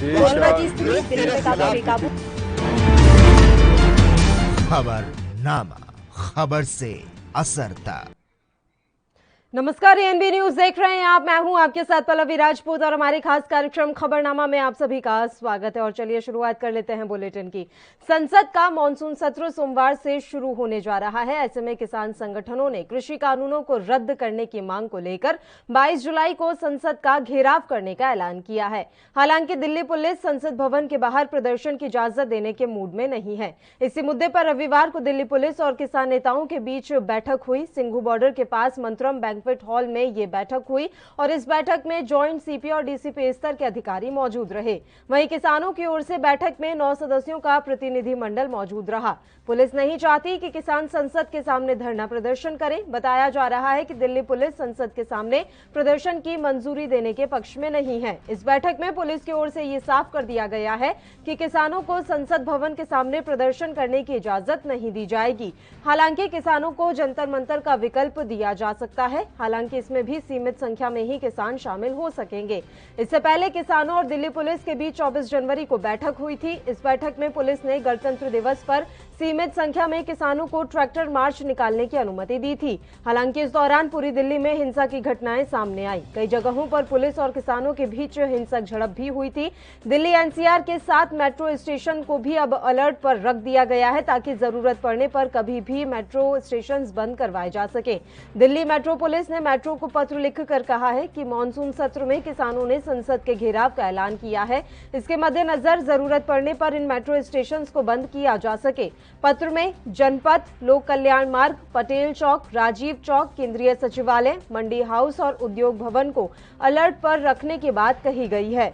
Corona की स्थिति दिल्ली में काफी बेकाबू। खबरनामा, खबर से असर तक। नमस्कार, एएनबी न्यूज देख रहे हैं आप। मैं हूं आपके साथ पल्लवी राजपूत और हमारे खास कार्यक्रम खबरनामा में आप सभी का स्वागत है। और चलिए शुरुआत कर लेते हैं बुलेटिन की। संसद का मानसून सत्र सोमवार से शुरू होने जा रहा है। ऐसे में किसान संगठनों ने कृषि कानूनों को रद्द करने की मांग को लेकर 22 जुलाई को संसद का घेराव करने का ऐलान किया है। हालांकि दिल्ली पुलिस संसद भवन के बाहर प्रदर्शन की इजाजत देने के मूड में नहीं है। इसी मुद्दे पर रविवार को दिल्ली पुलिस और किसान नेताओं के बीच बैठक हुई। सिंघू बॉर्डर के पास मंत्रम बैंक्वेट हॉल में ये बैठक हुई और इस बैठक में जॉइंट सीपी और डीसीपी स्तर के अधिकारी मौजूद रहे। वहीं किसानों की ओर से बैठक में 9 सदस्यों का प्रतिनिधिमंडल मौजूद रहा। पुलिस नहीं चाहती कि किसान संसद के सामने धरना प्रदर्शन करें। बताया जा रहा है कि दिल्ली पुलिस संसद के सामने प्रदर्शन की मंजूरी देने के पक्ष में नहीं है। इस बैठक में पुलिस की ओर से ये साफ कर दिया गया है कि किसानों को संसद भवन के सामने प्रदर्शन करने की इजाजत नहीं दी जाएगी। हालांकि किसानों को जंतर मंतर का विकल्प दिया जा सकता है। हालांकि इसमें भी सीमित संख्या में ही किसान शामिल हो सकेंगे। इससे पहले किसानों और दिल्ली पुलिस के बीच 24 जनवरी को बैठक हुई थी। इस बैठक में पुलिस ने गणतंत्र दिवस पर सीमित संख्या में किसानों को ट्रैक्टर मार्च निकालने की अनुमति दी थी। हालांकि इस दौरान पूरी दिल्ली में हिंसा की घटनाएं सामने आई। कई जगहों पर पुलिस और किसानों के बीच हिंसक झड़प भी हुई थी। दिल्ली एनसीआर के 7 मेट्रो स्टेशन को भी अब अलर्ट पर रख दिया गया है ताकि जरूरत पड़ने पर कभी भी मेट्रो स्टेशन बंद करवाए जा सके। दिल्ली मेट्रो पुलिस ने मेट्रो को पत्र लिखकर कहा है कि मानसून सत्र में किसानों ने संसद के घेराव का ऐलान किया है। इसके मद्देनजर जरूरत पड़ने पर इन मेट्रो स्टेशन को बंद किया जा सके। पत्र में जनपथ, लोक कल्याण मार्ग, पटेल चौक, राजीव चौक, केंद्रीय सचिवालय, मंडी हाउस और उद्योग भवन को अलर्ट पर रखने की बात कही गई है।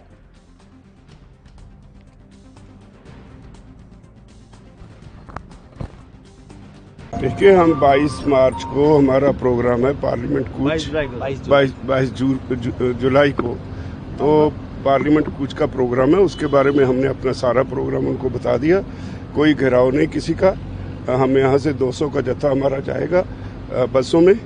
देखिए, हम 22 मार्च को हमारा प्रोग्राम है पार्लियामेंट कूच, 22 जुलाई को। तो पार्लियामेंट कूच का प्रोग्राम है, उसके बारे में हमने अपना सारा प्रोग्राम उनको बता दिया। कोई घेराव नहीं किसी का। हम यहाँ से 200 का जत्था हमारा जाएगा बसों में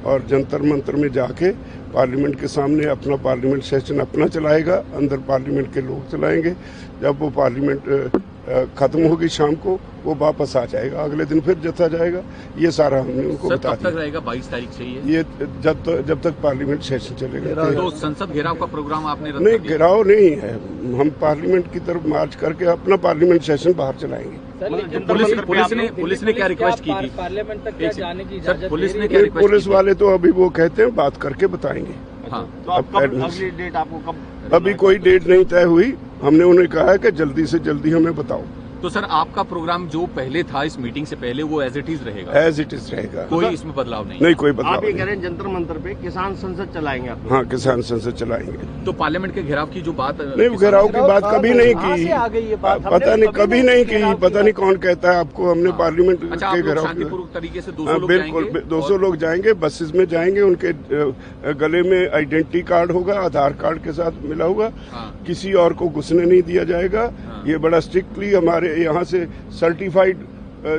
और जंतर मंतर में जाके पार्लियामेंट के सामने अपना पार्लियामेंट सेशन अपना चलाएगा। अंदर पार्लियामेंट के लोग चलाएंगे। जब वो पार्लियामेंट खत्म होगी शाम को, वो वापस आ जाएगा। अगले दिन फिर जत्था जाएगा। ये सारा हमने उनको बता दिया। कब तक रहेगा? 22 तारीख से ये जब तक पार्लियामेंट सेशन चलेगा। तो संसद घेराव का प्रोग्राम आपने नहीं, घेराव नहीं है। हम पार्लियामेंट की तरफ मार्च करके अपना पार्लियामेंट सेशन बाहर चलाएंगे। पुलिस ने क्या रिक्वेस्ट की थी? पार्लियामेंट तक क्या जाने की इजाजत? पुलिस ने क्या रिक्वेस्ट? पुलिस वाले तो अभी वो कहते हैं बात करके बताएंगे। हाँ, तो अगली डेट आपको कब? अभी कोई डेट नहीं तय हुई। हमने उन्हें कहा है कि जल्दी से जल्दी हमें बताओ। तो सर, आपका प्रोग्राम जो पहले था इस मीटिंग से पहले, वो एज इट इज रहेगा? एज इट इज रहेगा। कोई इसमें बदलाव नहीं? नहीं, कोई बदलाव आप ये कह रहे हैं जंतर मंतर पे किसान संसद चलाएंगे आप? हाँ, किसान संसद चलाएंगे। तो पार्लियामेंट के घेराव की जो बात नहीं, घेराव की बात कभी नहीं की। पता नहीं, कभी नहीं की। पता नहीं कौन कहता है आपको। हमने पार्लियामेंट के घेराव शांतिपूर्वक तरीके से 200 लोग बिल्कुल 200 लोग जाएंगे। बसेस में जाएंगे। उनके गले में आइडेंटिटी कार्ड होगा, आधार कार्ड के साथ मिला हुआ। किसी और को घुसने नहीं दिया जाएगा। ये बड़ा स्ट्रिक्टली हमारे यहाँ से सर्टिफाइड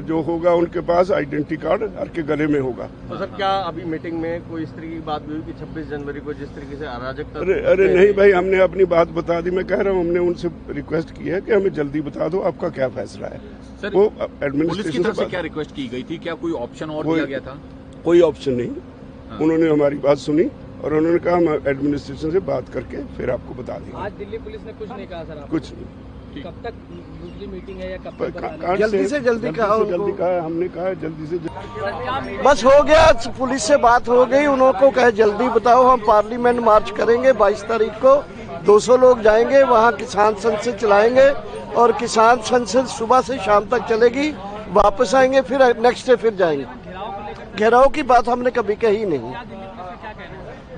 जो होगा, उनके पास आइडेंटिटी कार्ड हर के गले में होगा। तो सर, क्या अभी मीटिंग में कोई इस तरह की बात हुई कि 26 जनवरी को जिस तरीके से अराजकता? अरे नहीं भाई, हमने अपनी बात बता दी। मैं कह रहा हूँ, हमने उनसे रिक्वेस्ट की है कि हमें जल्दी बता दो आपका क्या फैसला है। सर, वो पुलिस की तरफ से क्या रिक्वेस्ट की गई थी? क्या कोई ऑप्शन और दिया गया था? कोई ऑप्शन नहीं। उन्होंने हमारी बात सुनी और उन्होंने कहा हम एडमिनिस्ट्रेशन से बात करके फिर आपको बता देंगे। आज दिल्ली पुलिस ने कुछ नहीं कहा सर? कुछ नहीं। कब तक दूसरी मीटिंग है या कब तक? जल्दी से जल्दी कहा। हमने कहा जल्दी से जल्दी। बस हो गया। पुलिस से बात हो गई। उनको कहे जल्दी बताओ। हम पार्लियामेंट मार्च करेंगे 22 तारीख को। 200 लोग जाएंगे वहाँ। किसान संसद चलाएंगे और किसान संसद सुबह से शाम तक चलेगी। वापस आएंगे, फिर नेक्स्ट डे फिर जाएंगे। घेराव की बात हमने कभी कही नहीं।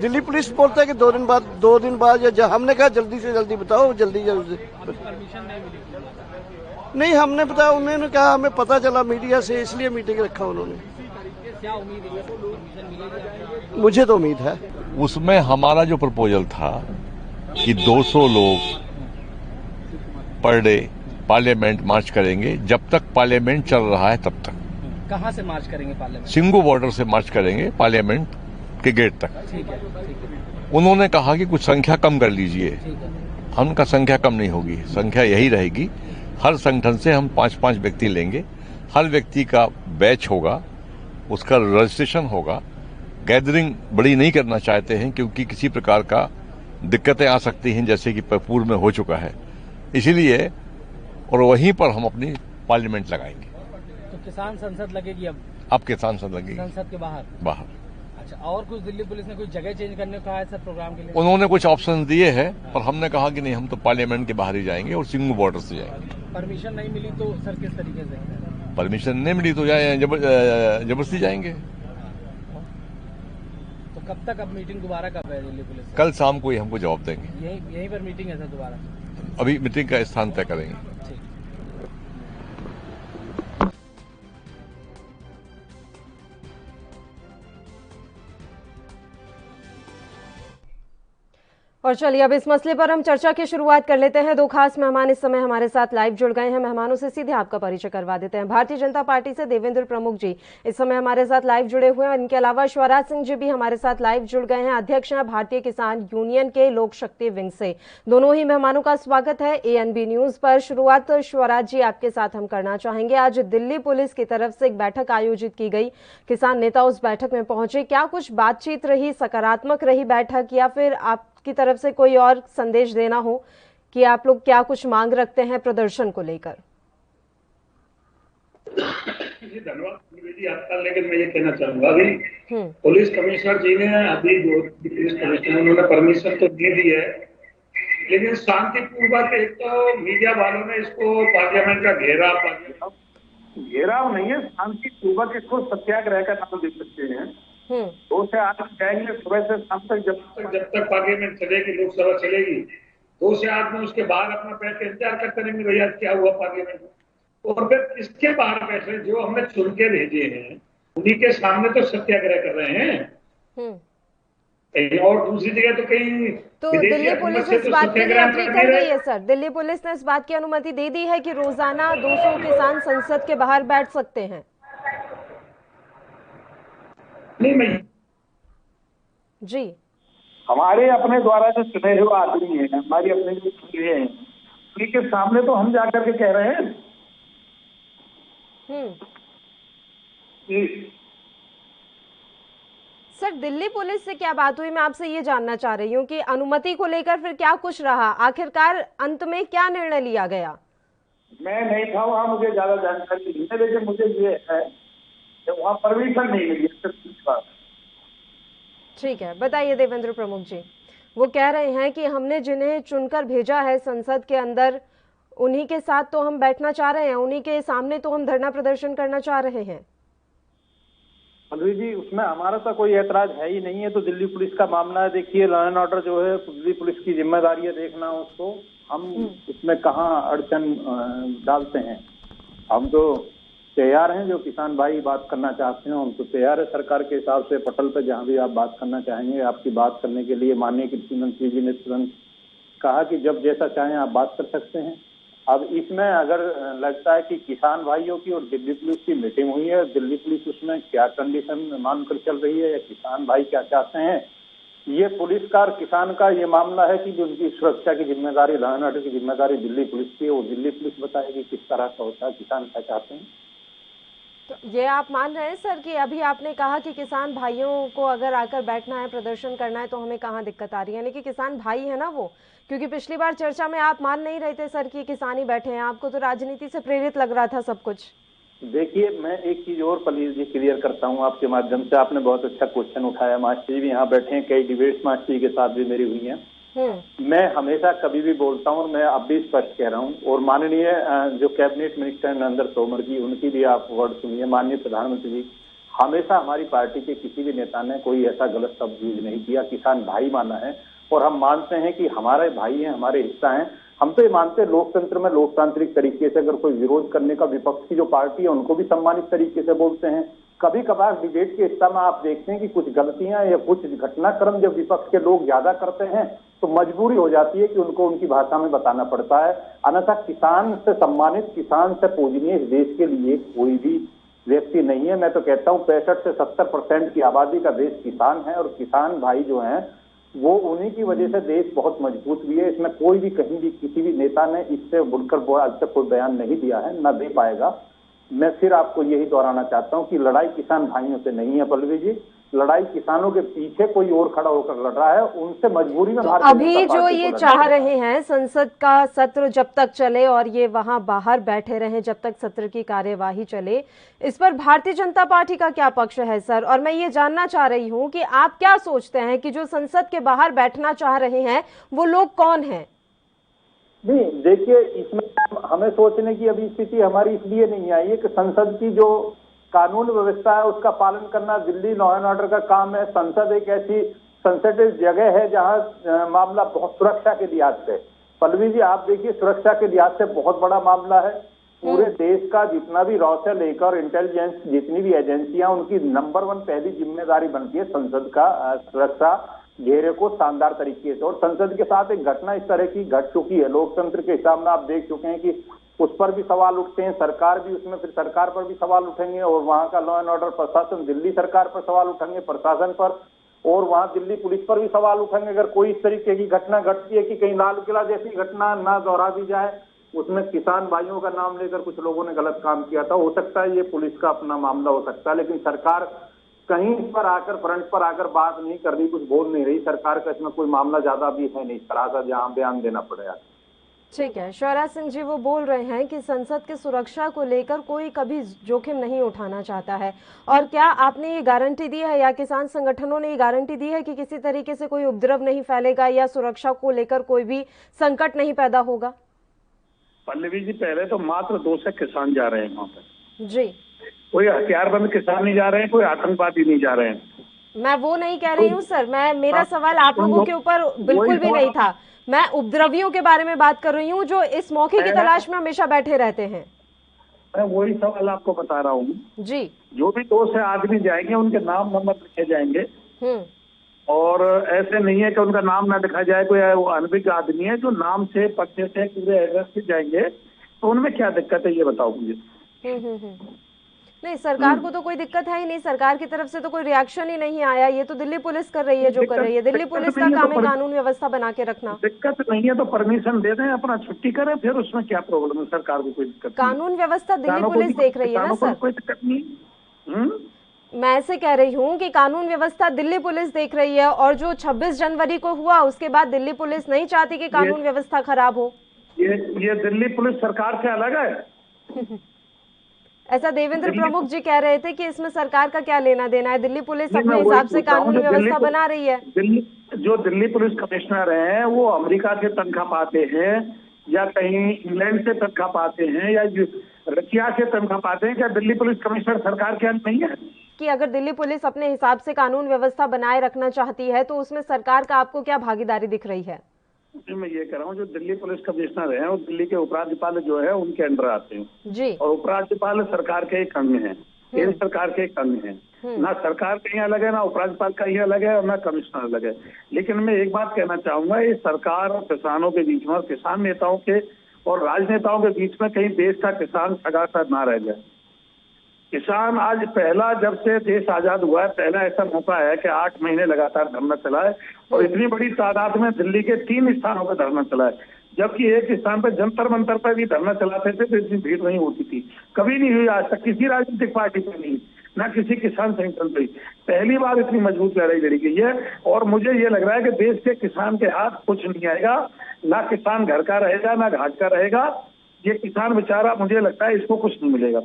दिल्ली पुलिस बोलता है कि 2 दिन बाद या हमने कहा जल्दी से जल्दी बताओ। जल्दी नहीं, हमने बताया। उन्होंने कहा हमें पता चला मीडिया से, इसलिए मीटिंग रखा उन्होंने। क्या उम्मीद है? मुझे तो उम्मीद है। उसमें हमारा जो प्रपोजल था कि 200 लोग पर डे पार्लियामेंट मार्च करेंगे। जब तक पार्लियामेंट चल रहा है तब तक। कहाँ से मार्च करेंगे पार्लियामेंट? सिंघू बॉर्डर से मार्च करेंगे पार्लियामेंट के गेट तक। ठीक है। उन्होंने कहा कि कुछ संख्या कम कर लीजिए। हमका संख्या कम नहीं होगी, संख्या यही रहेगी। हर संगठन से हम 5-5 व्यक्ति लेंगे, हर व्यक्ति का बैच होगा, उसका रजिस्ट्रेशन होगा। गैदरिंग बड़ी नहीं करना चाहते हैं क्योंकि किसी प्रकार का दिक्कतें आ सकती हैं, जैसे कि पूर्व में हो चुका है, इसीलिए। और वहीं पर हम अपनी पार्लियामेंट लगाएंगे। तो किसान संसद लगेगी अब किसान संसद लगेगी संसद के बाहर। अच्छा, और कुछ दिल्ली पुलिस ने कुछ जगह चेंज करने को कहा है सर प्रोग्राम के लिए? उन्होंने कुछ ऑप्शन दिए हैं, पर हमने कहा कि नहीं, हम तो पार्लियामेंट के बाहर ही जाएंगे और सिंगू बॉर्डर से जाएंगे। परमिशन नहीं मिली तो सर किस तरीके से? परमिशन नहीं मिली तो जबरदस्ती जाएंगे। तो कब तक अब मीटिंग दोबारा कब है दिल्ली पुलिस से? कल शाम को ही हमको जवाब देंगे। यहीं पर मीटिंग है सर दोबारा? अभी मीटिंग का स्थान तय करेंगे। और चलिए अब इस मसले पर हम चर्चा की शुरुआत कर लेते हैं। दो खास मेहमान इस समय हमारे साथ लाइव जुड़ गए हैं। मेहमानों से सीधे आपका परिचय करवा देते हैं। भारतीय जनता पार्टी से देवेंद्र प्रमुख जी इस समय हमारे साथ लाइव जुड़े हुए हैं। इनके अलावा शिवराज सिंह जी भी हमारे साथ लाइव जुड़ गए हैं, अध्यक्ष हैं भारतीय किसान यूनियन के लोक शक्ति विंग से। दोनों ही मेहमानों का स्वागत है ANB न्यूज पर। शुरुआत शिवराज जी आपके साथ हम करना चाहेंगे। आज दिल्ली पुलिस की तरफ से एक बैठक आयोजित की गई, किसान नेता उस बैठक में पहुंचे, क्या कुछ बातचीत रही, सकारात्मक रही बैठक, या फिर आप की तरफ से कोई और संदेश देना हो कि आप लोग क्या कुछ मांग रखते हैं प्रदर्शन को लेकर? जी धन्यवाद जी आपका। लेकिन मैं ये कहना चाहूंगा अभी पुलिस कमिश्नर जी ने अभी जो पुलिस कमिश्नर उन्होंने परमिशन तो दे दी है, लेकिन शांतिपूर्वक एक तो मीडिया वालों ने इसको पार्लियामेंट का घेराव नहीं है, शांतिपूर्वक इसको सत्याग्रह का नाम दे सकते हैं। 2 से 8 जाएंगे सुबह से शाम तक, जब तक पार्लियामेंट चलेगी, लोकसभा चलेगी। 2 से 8 में उसके बाहर अपना बैठ के इंतजार करते रहेंगे भैया क्या हुआ पार्लियामेंट में। और फिर इसके बाहर बैठे जो हमने चुन के भेजे हैं उन्हीं के सामने तो सत्याग्रह कर रहे हैं। और दूसरी जगह तो कहीं तो दिल्ली पुलिस इस बात के लिए अग्री कर गई है सर? दिल्ली पुलिस ने इस बात की अनुमति दे दी है कि रोजाना 200 किसान संसद के बाहर बैठ सकते हैं? नहीं जी, हमारे अपने द्वारा जो चुने हुए आदमी हैं, हमारी अपने जो चुने हैं, उनके सामने तो हम जाकर के कह रहे हैं। सर दिल्ली पुलिस से क्या बात हुई, मैं आपसे ये जानना चाह रही हूँ कि अनुमति को लेकर फिर क्या कुछ रहा, आखिरकार अंत में क्या निर्णय लिया गया? मैं नहीं था वहाँ, मुझे ज्यादा जानकारी नहीं है, लेकिन मुझे ये है वहाँ परमिशन नहीं मिली। ठीक है, बताइए देवेंद्र प्रमुख जी। वो कह रहे हैं कि हमने जिन्हें चुनकर भेजा है संसद के अंदर उन्हीं के साथ तो हम बैठना चाह रहे हैं, उन्हीं के सामने तो हम धरना प्रदर्शन करना चाह रहे हैं। मधुरी जी उसमें हमारा तो कोई ऐतराज है ही नहीं है। तो दिल्ली पुलिस का मामला है, देखिए लॉ एंड ऑर्डर जो है दिल्ली पुलिस की जिम्मेदारी है देखना उसको, हम उसमें कहाँ अड़चन डालते हैं। हम तो तैयार हैं, जो किसान भाई बात करना चाहते हैं हम तो तैयार है सरकार के हिसाब से पटल पे जहां भी आप बात करना चाहेंगे। आपकी बात करने के लिए माननीय कृषि मंत्री जी ने तुरंत कहा कि जब जैसा चाहें आप बात कर सकते हैं। अब इसमें अगर लगता है कि किसान भाइयों की और दिल्ली पुलिस की मीटिंग हुई है, दिल्ली पुलिस उसमें क्या कंडीशन मानकर चल रही है या किसान भाई क्या चाहते हैं, ये पुलिस का और किसान का ये मामला है कि जो उनकी सुरक्षा की जिम्मेदारी, लॉ एंड ऑर्डर की जिम्मेदारी दिल्ली पुलिस की है, वो दिल्ली पुलिस बताएगी किस तरह का होता है, किसान क्या चाहते हैं। तो ये आप मान रहे हैं सर कि अभी आपने कहा कि किसान भाइयों को अगर आकर बैठना है, प्रदर्शन करना है, तो हमें कहाँ दिक्कत आ रही है, यानी कि किसान भाई है ना वो? क्योंकि पिछली बार चर्चा में आप मान नहीं रहे थे सर कि किसान ही बैठे हैं, आपको तो राजनीति से प्रेरित लग रहा था सब कुछ। देखिए मैं एक चीज और प्लीज जी क्लियर करता हूँ आपके माध्यम से। आपने बहुत अच्छा क्वेश्चन उठाया, मास्टर जी भी यहाँ बैठे हैं, कई डिबेट्स मास्टर जी के साथ भी मेरी हुई हैं। मैं हमेशा कभी भी बोलता हूँ और मैं अब भी स्पष्ट कह रहा हूँ, और माननीय जो कैबिनेट मिनिस्टर नरेंद्र तोमर जी, उनकी भी आप वर्ड सुनिए, माननीय प्रधानमंत्री जी, हमेशा हमारी पार्टी के किसी भी नेता ने कोई ऐसा गलत शब्द यूज नहीं किया, किसान भाई माना है और हम मानते हैं कि हमारे भाई हैं, हमारे हिस्सा हैं। हम तो ये मानते हैं लोकतंत्र में लोकतांत्रिक तरीके से अगर कोई विरोध करने का विपक्ष की जो पार्टी है उनको भी सम्मानित तरीके से बोलते हैं। कभी कभार डिबेट के हिस्सा में आप देखते हैं कि कुछ गलतियां या कुछ घटनाक्रम जब विपक्ष के लोग ज्यादा करते हैं तो मजबूरी हो जाती है कि उनको उनकी भाषा में बताना पड़ता है। अन्यथा किसान से सम्मानित, किसान से पूजनीय इस देश के लिए कोई भी व्यक्ति नहीं है। मैं तो कहता हूँ 65 से 70% की आबादी का देश किसान है, और किसान भाई जो हैं वो उन्हीं की वजह से देश बहुत मजबूत भी है। इसमें कोई भी कहीं भी किसी भी नेता ने इससे बढ़कर आज तक कोई बयान नहीं दिया है, ना दे पाएगा। मैं फिर आपको यही दोहराना चाहता हूं कि लड़ाई किसान भाइयों से नहीं है पल्लवी जी, लड़ाई किसानों के पीछे कोई और खड़ा होकर लड़ रहा है, उनसे मजबूरी में। तो अभी जो ये चाह रहे हैं संसद का सत्र जब तक चले और ये वहां बाहर बैठे रहें जब तक सत्र की कार्यवाही चले, इस पर भारतीय जनता पार्टी का क्या पक्ष है सर? और मैं ये जानना चाह रही हूं कि आप क्या सोचते हैं कि जो संसद के बाहर बैठना चाह रहे हैं वो लोग कौन हैं? नहीं, देखिए इसमें हमें सोचने की अभी स्थिति हमारी इसलिए नहीं आई है कि संसद की जो कानून व्यवस्था है उसका पालन करना दिल्ली लॉ एंड ऑर्डर का काम है। संसद एक ऐसी सेंसिटिव जगह है जहां मामला बहुत सुरक्षा के लिहाज से, पल्लवी जी आप देखिए सुरक्षा के लिहाज से बहुत बड़ा मामला है। पूरे देश का जितना भी रॉ से लेकर इंटेलिजेंस जितनी भी एजेंसियां, उनकी नंबर 1 पहली जिम्मेदारी बनती है संसद का सुरक्षा घेरे को शानदार तरीके से। और संसद के साथ एक घटना इस तरह की घट चुकी है, लोकतंत्र के हिसाब में आप देख चुके हैं कि उस पर भी सवाल उठते हैं, सरकार भी उसमें, फिर सरकार पर भी सवाल उठेंगे, और वहां का लॉ एंड ऑर्डर प्रशासन दिल्ली सरकार पर सवाल उठेंगे, प्रशासन पर, और वहां दिल्ली पुलिस पर भी सवाल उठेंगे अगर कोई इस तरीके की घटना घटती है कि कहीं लाल किला जैसी घटना ना दोहरा दी जाए। उसमें किसान भाइयों का नाम लेकर कुछ लोगों ने गलत काम किया था, हो सकता है ये पुलिस का अपना मामला हो सकता है, लेकिन सरकार कहीं इस पर आकर फ्रंट पर आकर बात नहीं कर रही, कुछ बोल नहीं रही। सरकार का इसमें कोई मामला ज्यादा भी है नहीं, थोड़ा सा जहां बयान देना पड़ेगा। ठीक है, शिवराज सिंह जी वो बोल रहे हैं कि संसद की सुरक्षा को लेकर कोई कभी जोखिम नहीं उठाना चाहता है। और क्या आपने ये गारंटी दी है या किसान संगठनों ने ये गारंटी दी है कि किसी तरीके से कोई उपद्रव नहीं फैलेगा या सुरक्षा को लेकर कोई भी संकट नहीं पैदा होगा? पल्लवी जी पहले तो मात्र 2 से किसान जा रहे हैं वहाँ पर जी, कोई हथियारबंद किसान नहीं जा रहे हैं, कोई आतंकवादी नहीं जा रहे हैं। मैं वो नहीं कह रही हूँ सर, मेरा सवाल आप लोगों के ऊपर बिल्कुल भी नहीं था। मैं उपद्रवियों के बारे में बात कर रही हूँ जो इस मौके की तलाश में हमेशा बैठे रहते हैं। मैं वही सवाल आपको बता रहा हूँ जी। जो भी 2 से आदमी जाएंगे उनके नाम नंबर लिखे जाएंगे, और ऐसे नहीं है कि उनका नाम ना लिखा जाए। कोई अनभिज्ञ आदमी है जो नाम से, पते से, पूरे एड्रेस से जाएंगे, तो उनमें क्या दिक्कत है ये बताओ मुझे। नहीं, सरकार को तो कोई दिक्कत है ही नहीं, सरकार की तरफ से तो कोई रिएक्शन ही नहीं आया। ये तो दिल्ली पुलिस कर रही है जो कर रही है, दिल्ली पुलिस का काम है कानून व्यवस्था बना के रखना। दिक्कत नहीं है तो परमिशन दे दें, अपना छुट्टी करें, फिर उसमें क्या प्रॉब्लम है? सरकार को कोई दिक्कत, कानून व्यवस्था दिल्ली पुलिस देख रही है ना सर, कोई दिक्कत नहीं। मैं ऐसे कह रही हूँ कि कानून व्यवस्था दिल्ली पुलिस देख रही है, और जो 26 जनवरी को हुआ उसके बाद दिल्ली पुलिस नहीं चाहती कि कानून व्यवस्था खराब हो। ये दिल्ली पुलिस सरकार से अलग है। ऐसा देवेंद्र प्रमुख जी कह रहे थे कि इसमें सरकार का क्या लेना देना है, दिल्ली पुलिस अपने हिसाब से कानून व्यवस्था बना रही है। जो दिल्ली पुलिस कमिश्नर हैं वो अमेरिका से तनख्वाह पाते हैं या कहीं इंग्लैंड से तनख्वाह पाते हैं या रशिया से तनख्वाह पाते हैं? क्या दिल्ली पुलिस कमिश्नर सरकार के अंदर नहीं है? कि अगर दिल्ली पुलिस अपने हिसाब से कानून व्यवस्था बनाए रखना चाहती है तो उसमें सरकार का आपको क्या भागीदारी दिख रही है? मैं ये कह रहा हूँ जो दिल्ली पुलिस कमिश्नर हैं वो दिल्ली के उपराज्यपाल जो है उनके अंडर आते हैं जी, और उपराज्यपाल सरकार के एक अंग हैं, केंद्र सरकार के एक अंग हैं। ना सरकार कहीं अलग है, ना उपराज्यपाल कहीं अलग है, और ना कमिश्नर अलग है। लेकिन मैं एक बात कहना चाहूंगा, ये सरकार और किसानों के बीच में और किसान नेताओं के और राजनेताओं के बीच में कहीं देश का किसान सगासा ना रह जाए। किसान आज पहला, जब से देश आजाद हुआ है, पहला ऐसा मौका है कि 8 महीने लगातार धरना चला है, और इतनी बड़ी तादाद में दिल्ली के 3 स्थानों पर धरना चला है, जबकि एक स्थान पर जंतर मंतर पर भी धरना चलाते थे तो इतनी भीड़ नहीं होती थी, कभी नहीं हुई आज तक किसी राजनीतिक पार्टी पर नहीं, ना किसी किसान संगठन पर। पहली बार इतनी मजबूत लड़ाई लड़ी गई है, और मुझे ये लग रहा है कि देश के किसान के हाथ कुछ नहीं आएगा, ना किसान घर का रहेगा ना घाट का रहेगा। ये किसान बेचारा, मुझे लगता है इसको कुछ नहीं मिलेगा।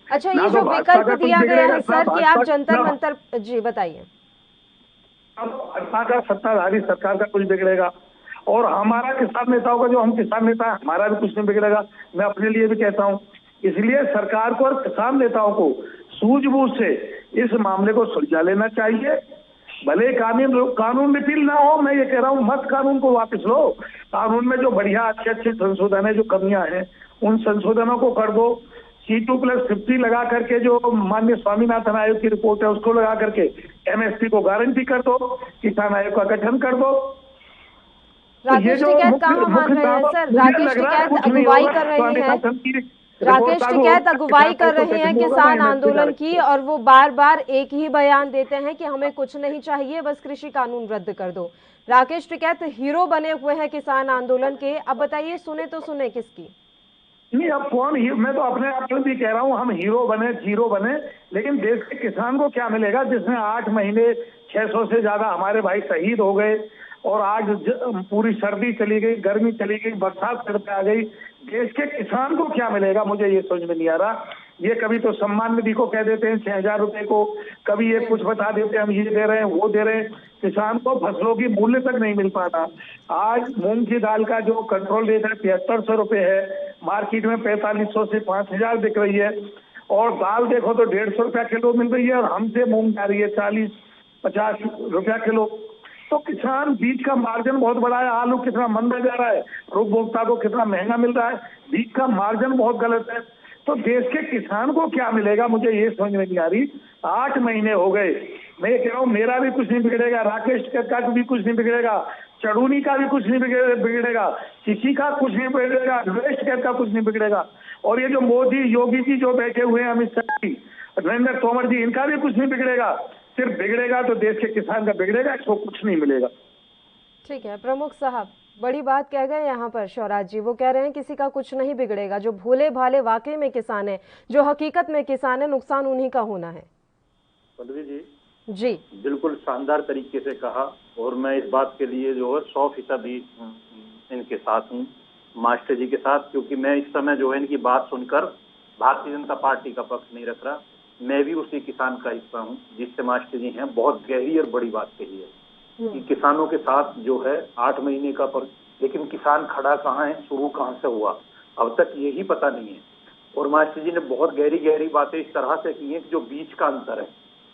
अच्छा, ये जो विकल्प दिया गया है सर कि आप जंतर मंतर, जी बताइए। अब भाजपा का सत्ताधारी सरकार का कुछ बिगड़ेगा, और हमारा किसान नेताओं का, जो हम किसान नेता हमारा भी कुछ नहीं बिगड़ेगा। मैं अपने लिए भी कहता हूँ, इसलिए सरकार को और किसान नेताओं को सूझबूझ से इस मामले को सुलझा लेना चाहिए। भले कानून रिपील ना हो, मैं ये कह रहा हूँ मत कानून को वापस लो। कानून में जो बढ़िया अच्छे संशोधन है, जो कमियां हैं, उन संशोधनों को कर दो। C2+50 लगा करके, जो माननीय स्वामीनाथन आयोग की रिपोर्ट है उसको लगा करके MSP को गारंटी कर दो, किसान आयोग का गठन कर दो। राकेश टिकैत कहाँ मान रहे हैं सर? राकेश टिकैत अगुवाई कर रहे हैं। राकेश टिकैत अगुवाई कर रहे हैं किसान आंदोलन की और वो बार बार एक ही बयान देते हैं कि हमें कुछ नहीं चाहिए, बस कृषि कानून रद्द कर दो। राकेश टिकैत हीरो बने हुए हैं किसान आंदोलन के, अब बताइए सुने तो सुने किसकी? नहीं, अब कौन मैं तो अपने आप में भी कह रहा हूँ, हम हीरो बने जीरो बने, लेकिन देश के किसान को क्या मिलेगा जिसमें 8 महीने 600 से ज्यादा हमारे भाई शहीद हो गए और आज पूरी सर्दी चली गई, गर्मी चली गई, बरसात सिर पे आ गई। देश के किसान को क्या मिलेगा, मुझे ये समझ में नहीं आ रहा। ये कभी तो सम्मान निधि को कह देते हैं 6,000 रुपए को, कभी ये कुछ बता देते हैं हम ये दे रहे हैं वो दे रहे हैं। किसान को फसलों की मूल्य तक नहीं मिल पाता। आज मूंग की दाल का जो कंट्रोल रेट है 7300 रुपए है, मार्केट में 4500 से 5000 बिक रही है। और दाल देखो तो 150 रुपया किलो मिल रही है और हमसे मूंग जा रही है 40-50 रुपया किलो। तो किसान बीज का मार्जिन बहुत बड़ा है, आलू कितना मंदा जा रहा है, उपभोक्ता को कितना महंगा मिल रहा है, बीज का मार्जिन बहुत गलत है। तो देश के किसान को क्या मिलेगा, मुझे ये समझ में नहीं आ रही। 8 महीने हो गए, मैं कह रहा हूँ मेरा भी कुछ नहीं बिगड़ेगा, राकेश टिकैत का भी कुछ नहीं बिगड़ेगा, चढ़ूनी का भी कुछ नहीं बिगड़ेगा, किसी का कुछ नहीं बिगड़ेगा, राकेश टिकैत का कुछ नहीं बिगड़ेगा। और ये जो मोदी योगी जी जो बैठे हुए हैं, अमित शाह जी, नरेंद्र तोमर जी, इनका भी कुछ नहीं बिगड़ेगा। सिर्फ बिगड़ेगा तो देश के किसान का बिगड़ेगा, इसको कुछ नहीं मिलेगा। ठीक है प्रमुख साहब, बड़ी बात कह गए यहाँ पर शिवराज जी। वो कह रहे हैं किसी का कुछ नहीं बिगड़ेगा, जो भोले भाले वाकई में किसान है, जो हकीकत में किसान है, नुकसान उन्हीं का होना है। पल्लवी जी बिल्कुल शानदार तरीके से कहा और मैं इस बात के लिए जो है 100% इनके साथ हूँ, मास्टर जी के साथ, क्योंकि मैं इस समय जो है इनकी बात सुनकर भारतीय जनता पार्टी का पक्ष नहीं रख रहा। मैं भी उसी किसान का हिस्सा हूँ जिससे मास्टर जी हैं बहुत गहरी और बड़ी बात कही है कि किसानों के साथ जो है 8 महीने का पर, लेकिन किसान खड़ा कहाँ है, शुरू कहाँ से हुआ, अब तक यही पता नहीं है। और मास्टर जी ने बहुत गहरी बातें इस तरह से की है कि जो बीच का अंतर है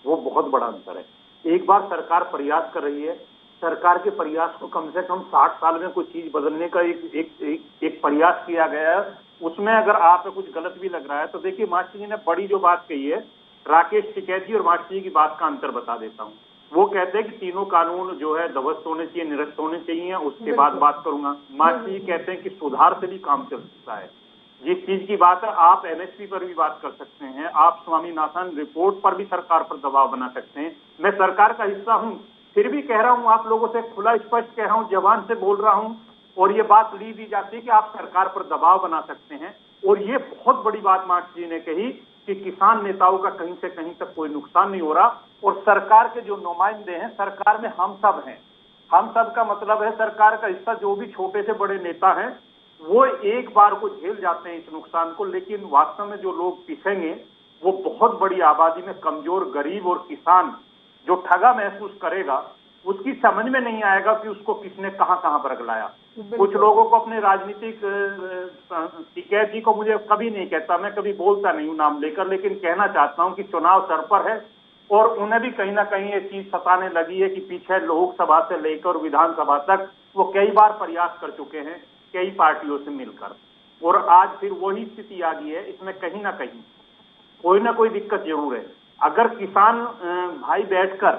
वो बहुत बड़ा अंतर है। एक बार सरकार प्रयास कर रही है, सरकार के प्रयास को कम से कम 60 साल में कोई चीज बदलने का एक प्रयास किया गया है, उसमें अगर आप कुछ गलत भी लग रहा है तो देखिए मास्टर जी ने बड़ी जो बात कही है, राकेश टिकैत जी और मास्टर जी की बात का अंतर बता देता हूँ। वो कहते हैं कि तीनों कानून जो है ध्वस्त होने चाहिए, निरस्त होने चाहिए, उसके बाद बात करूंगा। मास्टर जी कहते हैं कि सुधार से भी काम चल सकता है। जिस चीज की बात है, आप एमएसपी पर भी बात कर सकते हैं, आप स्वामीनाथन रिपोर्ट पर भी सरकार पर दबाव बना सकते हैं। मैं सरकार का हिस्सा हूं, फिर भी कह रहा हूं, आप लोगों से खुला स्पष्ट कह रहा हूं, जबान से बोल रहा हूं, और ये बात ली दी जाती है कि आप सरकार पर दबाव बना सकते हैं। और ये बहुत बड़ी बात मास्टर जी ने कही कि किसान नेताओं का कहीं से कहीं तक कोई नुकसान नहीं हो रहा। और सरकार के जो नुमाइंदे हैं, सरकार में हम सब हैं, हम सब का मतलब है सरकार का हिस्सा जो भी छोटे से बड़े नेता हैं वो एक बार को झेल जाते हैं इस नुकसान को, लेकिन वास्तव में जो लोग पिसेंगे वो बहुत बड़ी आबादी में कमजोर, गरीब और किसान जो ठगा महसूस करेगा, उसकी समझ में नहीं आएगा कि उसको किसने कहां कहां पर अगलाया। कुछ लोगों को अपने राजनीतिक टिकैत जी को मुझे कभी नहीं कहता, मैं कभी बोलता नहीं हूं नाम लेकर, लेकिन कहना चाहता हूं कि चुनाव सर पर है और उन्हें भी कहीं ना कहीं ये चीज सताने लगी है कि पीछे लोकसभा से लेकर विधानसभा तक वो कई बार प्रयास कर चुके हैं कई पार्टियों से मिलकर, और आज फिर वही स्थिति आ गई है। इसमें कहीं ना कहीं कोई ना कोई दिक्कत जरूर है। अगर किसान भाई बैठकर,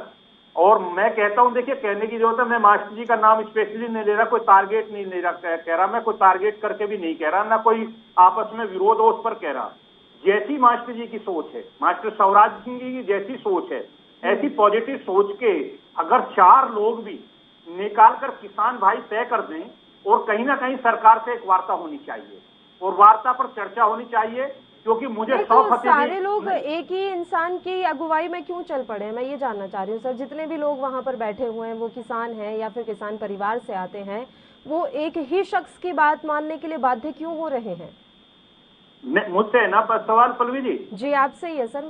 और मैं कहता हूं, देखिए कहने की जरूरत है, मैं मास्टर जी का नाम स्पेशली नहीं ले रहा, कोई टारगेट नहीं ले रहा, कह रहा मैं कोई टारगेट करके भी नहीं कह रहा, ना कोई आपस में विरोध हो उस पर कह रहा। जैसी मास्टर जी की सोच है, मास्टर शिवराज सिंह जी की जैसी सोच है, ऐसी पॉजिटिव सोच के अगर 4 लोग भी निकाल कर किसान भाई तय कर दें, और कहीं ना कहीं सरकार से एक वार्ता होनी चाहिए और वार्ता पर चर्चा होनी चाहिए, क्योंकि मुझे सारे लोग एक ही इंसान की अगुवाई में क्यों चल पड़े हैं, मैं ये जानना चाह रही हूँ सर। जितने भी लोग वहाँ पर बैठे हुए हैं वो किसान हैं या फिर किसान परिवार से आते हैं, वो एक ही शख्स की बात मानने के लिए बाध्य क्यों हो रहे हैं? मुझसे है ना सवाल पल्लवी जी? जी आपसे ही है सर।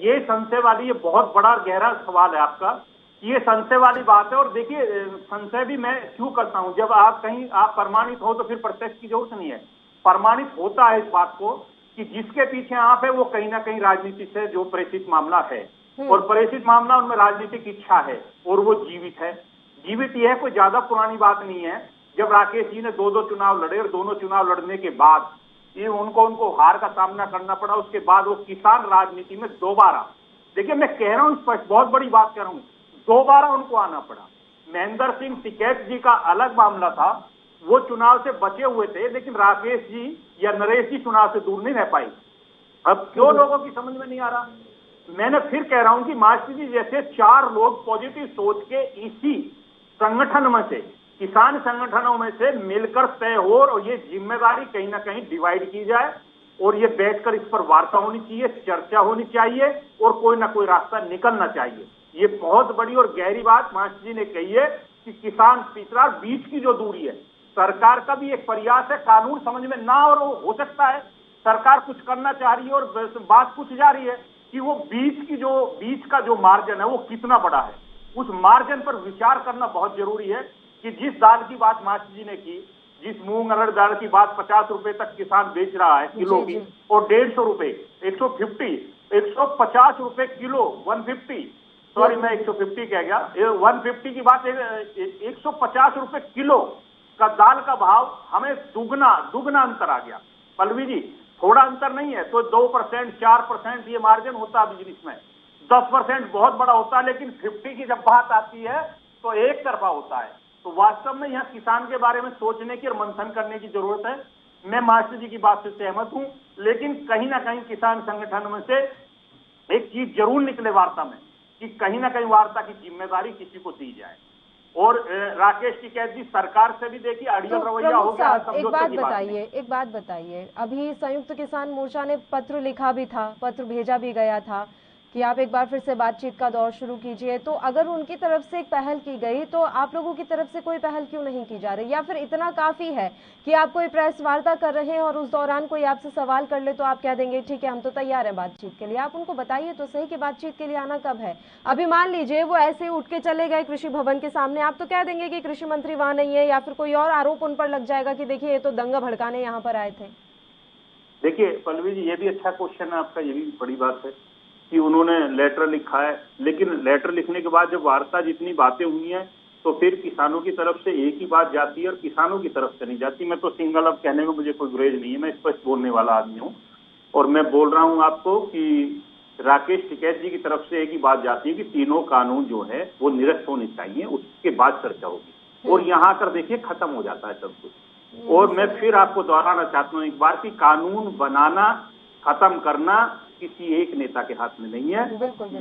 ये संशय वाली, ये बहुत बड़ा गहरा सवाल है आपका, ये संशय वाली बात है। और देखिए संशय भी मैं क्यों करता हूं, जब आप कहीं आप प्रमाणित हो तो फिर प्रत्यक्ष की जरूरत नहीं है। प्रमाणित होता है इस बात को कि जिसके पीछे आप है वो कहीं ना कहीं राजनीति से जो प्रेषित मामला है, और प्रेषित मामला उनमें राजनीतिक इच्छा है और वो जीवित है। जीवित ये है, कोई ज्यादा पुरानी बात नहीं है। जब राकेश जी ने 2 चुनाव लड़े और दोनों चुनाव लड़ने के बाद ये उनको हार का सामना करना पड़ा, उसके बाद वो किसान राजनीति में दोबारा, देखिए मैं कह रहा हूं स्पष्ट, बहुत बड़ी बात कह रहा हूं, दोबारा उनको आना पड़ा। महेंद्र सिंह टिकैत जी का अलग मामला था, वो चुनाव से बचे हुए थे, लेकिन राकेश जी या नरेश जी चुनाव से दूर नहीं रह पाई। अब क्यों लोगों की समझ में नहीं आ रहा? मैंने फिर कह रहा हूं कि मास्टर जी जैसे 4 लोग पॉजिटिव सोच के इसी संगठन में से, किसान संगठनों में से मिलकर तय हो और ये जिम्मेदारी कहीं ना कहीं डिवाइड की जाए और ये बैठकर इस पर वार्ता होनी चाहिए, चर्चा होनी चाहिए और कोई ना कोई रास्ता निकलना चाहिए। ये बहुत बड़ी और गहरी बात मास्टर जी ने कही है कि किसान पिछड़ा बीच की जो दूरी है, सरकार का भी एक प्रयास है, कानून समझ में ना और हो सकता है सरकार कुछ करना चाह रही है और बात पूछी जा रही है कि वो बीच का जो मार्जिन है वो कितना बड़ा है। उस मार्जिन पर विचार करना बहुत जरूरी है कि जिस दाल की बात मास्टर जी ने की, जिस मूंग अरहर दाल की बात 50 रुपए तक किसान बेच रहा है किलो की, और 150 रुपए, 150 रुपए किलो, 150, सॉरी मैं 150 कह गया, 150 की बात 150 रुपए किलो का दाल का भाव हमें दुगना अंतर आ गया। पल्लवी जी थोड़ा अंतर नहीं है, तो 2%, 4% ये मार्जिन होता है बिजनेस में, 10% बहुत बड़ा होता है, लेकिन 50 की जब बात आती है तो एक तरफा होता है। तो वास्तव में यहाँ किसान के बारे में सोचने की और मंथन करने की जरूरत है। मैं मास्टर जी की बात से सहमत हूं, लेकिन कहीं ना कहीं किसान संगठन में से एक चीज जरूर निकले वार्ता में कि कहीं ना कहीं वार्ता की जिम्मेदारी किसी को दी जाए। और राकेश टिकैत जी सरकार से भी देखिए अड़ियल रवैया हो गया। एक बात बताइए, अभी संयुक्त किसान मोर्चा ने पत्र लिखा भी था, पत्र भेजा भी गया था कि आप एक बार फिर से बातचीत का दौर शुरू कीजिए। तो अगर उनकी तरफ से एक पहल की गई तो आप लोगों की तरफ से कोई पहल क्यों नहीं की जा रही? या फिर इतना काफी है कि आप कोई प्रेस वार्ता कर रहे हैं और उस दौरान कोई आपसे सवाल कर ले तो आप क्या देंगे, ठीक है हम तो तैयार हैं बातचीत के लिए? आप उनको बताइए तो सही कि बातचीत के लिए आना कब है। अभी मान लीजिए वो ऐसे उठ के चले गए कृषि भवन के सामने, आप तो कह देंगे कि कृषि मंत्री वहां नहीं है, या फिर कोई और आरोप उन पर लग जाएगा कि देखिए ये तो दंगा भड़काने यहाँ पर आए थे। देखिए पल्लवी जी, ये भी अच्छा क्वेश्चन है आपका, ये भी बड़ी बात है कि उन्होंने लेटर लिखा है, लेकिन लेटर लिखने के बाद जब वार्ता जितनी बातें हुई हैं तो फिर किसानों की तरफ से एक ही बात जाती है और किसानों की तरफ से नहीं जाती। मैं तो सिंगल अब कहने में मुझे कोई गुरेज नहीं है, मैं स्पष्ट बोलने वाला आदमी हूँ और मैं बोल रहा हूँ आपको कि राकेश टिकैत जी की तरफ से एक ही बात जाती है कि तीनों कानून जो है वो निरस्त होने चाहिए, उसके बाद चर्चा होगी और यहाँ कर देखिए खत्म हो जाता है सब कुछ। और मैं फिर आपको दोहराना चाहता हूँ एक बार कि कानून बनाना, खत्म करना किसी एक नेता के हाथ में नहीं है।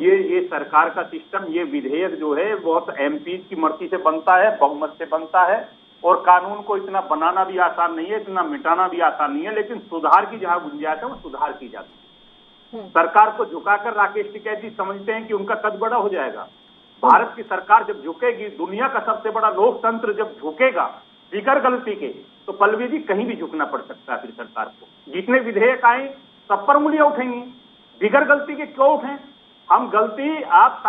ये सरकार का सिस्टम, ये विधेयक जो है बहुत एमपी की मर्जी से बनता है, बहुमत से बनता है और कानून को इतना बनाना भी आसान नहीं है, इतना मिटाना भी आसान नहीं है, लेकिन सुधार की जहां गुंजाइश है वो सुधार की जाती है। सरकार को झुकाकर राकेश टिकैत जी समझते हैं कि उनका कद बड़ा हो जाएगा। भारत की सरकार जब झुकेगी, दुनिया का सबसे बड़ा लोकतंत्र जब झुकेगा बिगर गलती के, तो पल्लवी जी कहीं भी झुकना पड़ सकता है फिर सरकार को। जितने विधेयक आए सब पर उंगलियां उठेंगी, बिगर गलती के क्यों उठें? हम गलती आप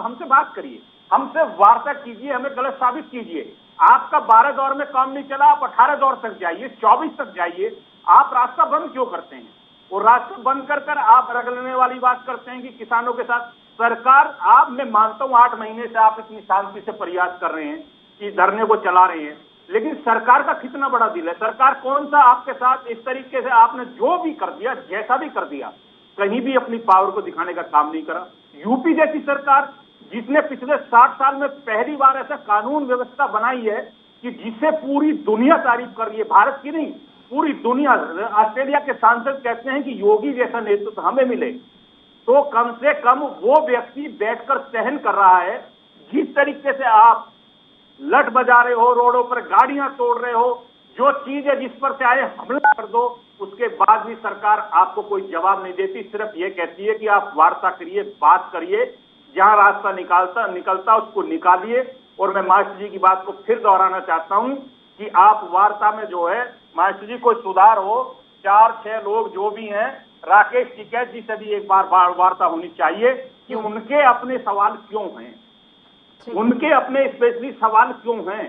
हमसे बात करिए, हमसे वार्ता कीजिए, हमें गलत साबित कीजिए। आपका 12 दौर में काम नहीं चला, आप 18 दौर तक जाइए, 24 तक जाइए। आप रास्ता बंद क्यों करते हैं? और रास्ता बंद कर आप रगड़ने वाली बात करते हैं कि किसानों के साथ सरकार, मैं मानता हूं 8 महीने से आप इतनी शांति से प्रयास कर रहे हैं कि धरने को चला रहे हैं, लेकिन सरकार का कितना बड़ा दिल है? सरकार कौन सा आपके साथ इस तरीके से आपने जो भी कर दिया, जैसा भी कर दिया, कहीं भी अपनी पावर को दिखाने का काम नहीं करा। यूपी जैसी सरकार जिसने पिछले 60 साल में पहली बार ऐसा कानून व्यवस्था बनाई है कि जिसे पूरी दुनिया तारीफ कर रही है, भारत की नहीं पूरी दुनिया। ऑस्ट्रेलिया के सांसद कहते हैं कि योगी जैसा नेतृत्व हमें मिले, तो कम से कम वो व्यक्ति बैठकर सहन कर रहा है। जिस तरीके से आप लठ बजा रहे हो, रोडों पर गाड़ियां तोड़ रहे हो, जो चीज है जिस पर से आए हमला कर दो, उसके बाद भी सरकार आपको कोई जवाब नहीं देती, सिर्फ ये कहती है कि आप वार्ता करिए, बात करिए, जहां रास्ता निकलता उसको निकालिए। और मैं मास्टर जी की बात को फिर दोहराना चाहता हूं कि आप वार्ता में जो है मास्टर जी कोई सुधार हो, 4-6 लोग जो भी हैं, राकेश टिकैत जी से भी एक बार वार्ता होनी चाहिए कि उनके अपने सवाल क्यों हैं, उनके अपने स्पेशली सवाल क्यों हैं।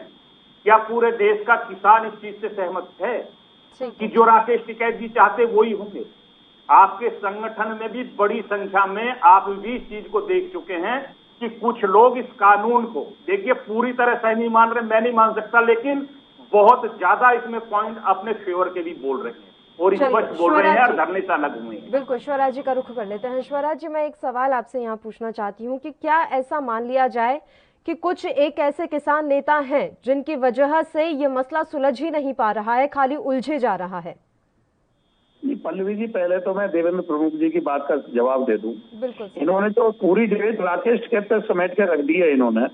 क्या पूरे देश का किसान इस चीज से सहमत है कि जो राकेश टिकैत जी चाहते वही होंगे? आपके संगठन में भी बड़ी संख्या में आप भी इस चीज को देख चुके हैं कि कुछ लोग इस कानून को देखिए पूरी तरह से नहीं मान रहे, मैं नहीं मान सकता, लेकिन बहुत ज्यादा इसमें पॉइंट अपने फेवर के भी बोल रहे हैं और स्पष्ट बोल रहे हैं और धरने से अलग हुए हैं। बिल्कुल, स्वराज जी का रुख कर लेते हैं। स्वराज जी, मैं एक सवाल आपसे यहाँ पूछना चाहती हूँ कि क्या ऐसा मान लिया जाए कि कुछ एक ऐसे किसान नेता हैं जिनकी वजह से ये मसला सुलझ ही नहीं पा रहा है, खाली उलझे जा रहा है? पल्लवी जी, पहले तो मैं देवेंद्र प्रमुख जी की बात का जवाब दे दूं। बिल्कुल। इन्होंने तो पूरी जगह राकेश टिकैत पर समेट के रख दी है इन्होंने।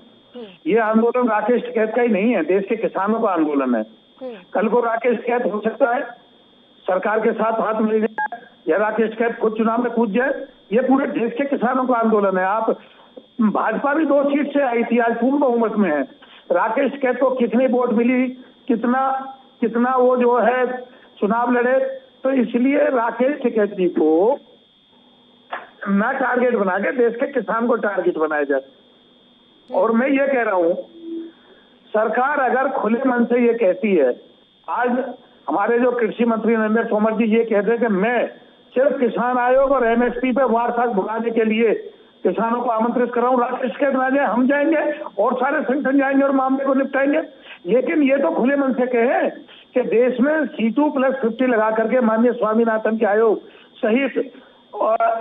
ये आंदोलन राकेश टिकैत का ही नहीं है, देश के किसानों का आंदोलन है। कल को राकेश टिकैत हो सकता है सरकार के साथ हाथ मिल जाए या राकेश टिकैत खुद चुनाव में कूद जाए। ये पूरे देश के किसानों का आंदोलन है। आप भाजपा भी 2 सीट से आई थी, आज पूर्ण बहुमत में है। राकेश टिकैत को कितनी वोट मिली, कितना वो जो है चुनाव लड़े, तो इसलिए राकेश टिकैत जी को ना टारगेट बना के देश के किसान को टारगेट बनाया जाए। और मैं ये कह रहा हूं, सरकार अगर खुले मन से ये कहती है, आज हमारे जो कृषि मंत्री नरेंद्र तोमर जी ये कहते हैं कि मैं सिर्फ किसान आयोग और एमएसपी पे वार्ता बुलाने के लिए किसानों को आमंत्रित कर रहा हूं, राकेश टिकैत ना जाए, हम जाएंगे और सारे संगठन जाएंगे और मामले को निपटाएंगे। लेकिन ये तो खुले मन से कहे कि देश में C2+50 लगा करके माननीय स्वामीनाथन के आयोग सहित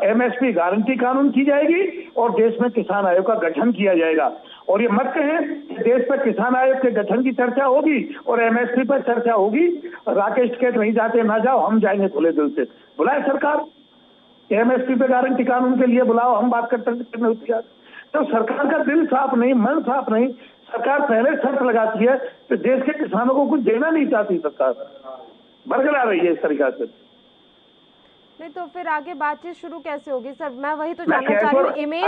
एमएसपी गारंटी कानून की जाएगी और देश में किसान आयोग का गठन किया जाएगा। और ये मत कहें कि देश पर किसान आयोग के गठन की चर्चा होगी और एमएसपी पर चर्चा होगी, राकेश टिकैत नहीं जाते ना जाओ, हम जाएंगे खुले दिल से। बुलाए सरकार, एमएसपी पे गारंटी कानून के लिए बुलाओ, हम बात करते हैं। तो सरकार का दिल साफ नहीं, मन साफ नहीं। सरकार पहले शर्त लगाती है तो देश के किसानों को कुछ देना नहीं चाहती सरकार, बरकरार रही है इस तरीका से। नहीं तो फिर आगे बातचीत शुरू कैसे होगी सर? मैं वही तो जानना चाह रही हूँ, इमेज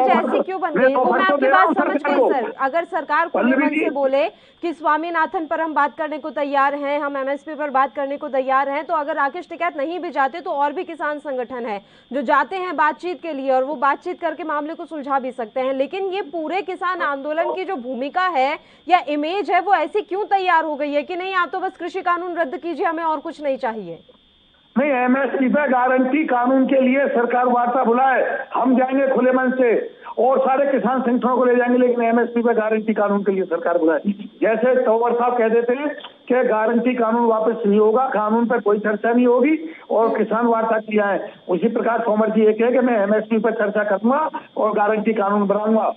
ऐसी क्यों बन गई? वो मैं आपकी बात समझ गई सर। अगर सरकार खुले मन से बोले कि स्वामीनाथन पर हम बात करने को तैयार हैं, हम एमएसपी पर बात करने को तैयार हैं, तो अगर राकेश टिकैत नहीं भी जाते तो और भी किसान संगठन है जो जाते हैं बातचीत के लिए और वो बातचीत करके मामले को सुलझा भी सकते हैं। लेकिन ये पूरे किसान आंदोलन की जो भूमिका है या इमेज है वो ऐसी क्यों तैयार हो गई है कि नहीं, आप तो बस कृषि कानून रद्द कीजिए, हमें और कुछ नहीं चाहिए? नहीं, एमएसपी पे गारंटी कानून के लिए सरकार वार्ता बुलाए, हम जाएंगे खुले मन से और सारे किसान संगठनों को ले जाएंगे, लेकिन एमएसपी पे गारंटी कानून के लिए सरकार बुलाए। जैसे तोमर साहब कह देते हैं कि गारंटी कानून वापस नहीं होगा, कानून पर कोई चर्चा नहीं होगी और किसान वार्ता किया है, उसी प्रकार तोमर जी ये कहे कि मैं एमएसपी पर चर्चा करूंगा और गारंटी कानून बनाऊंगा।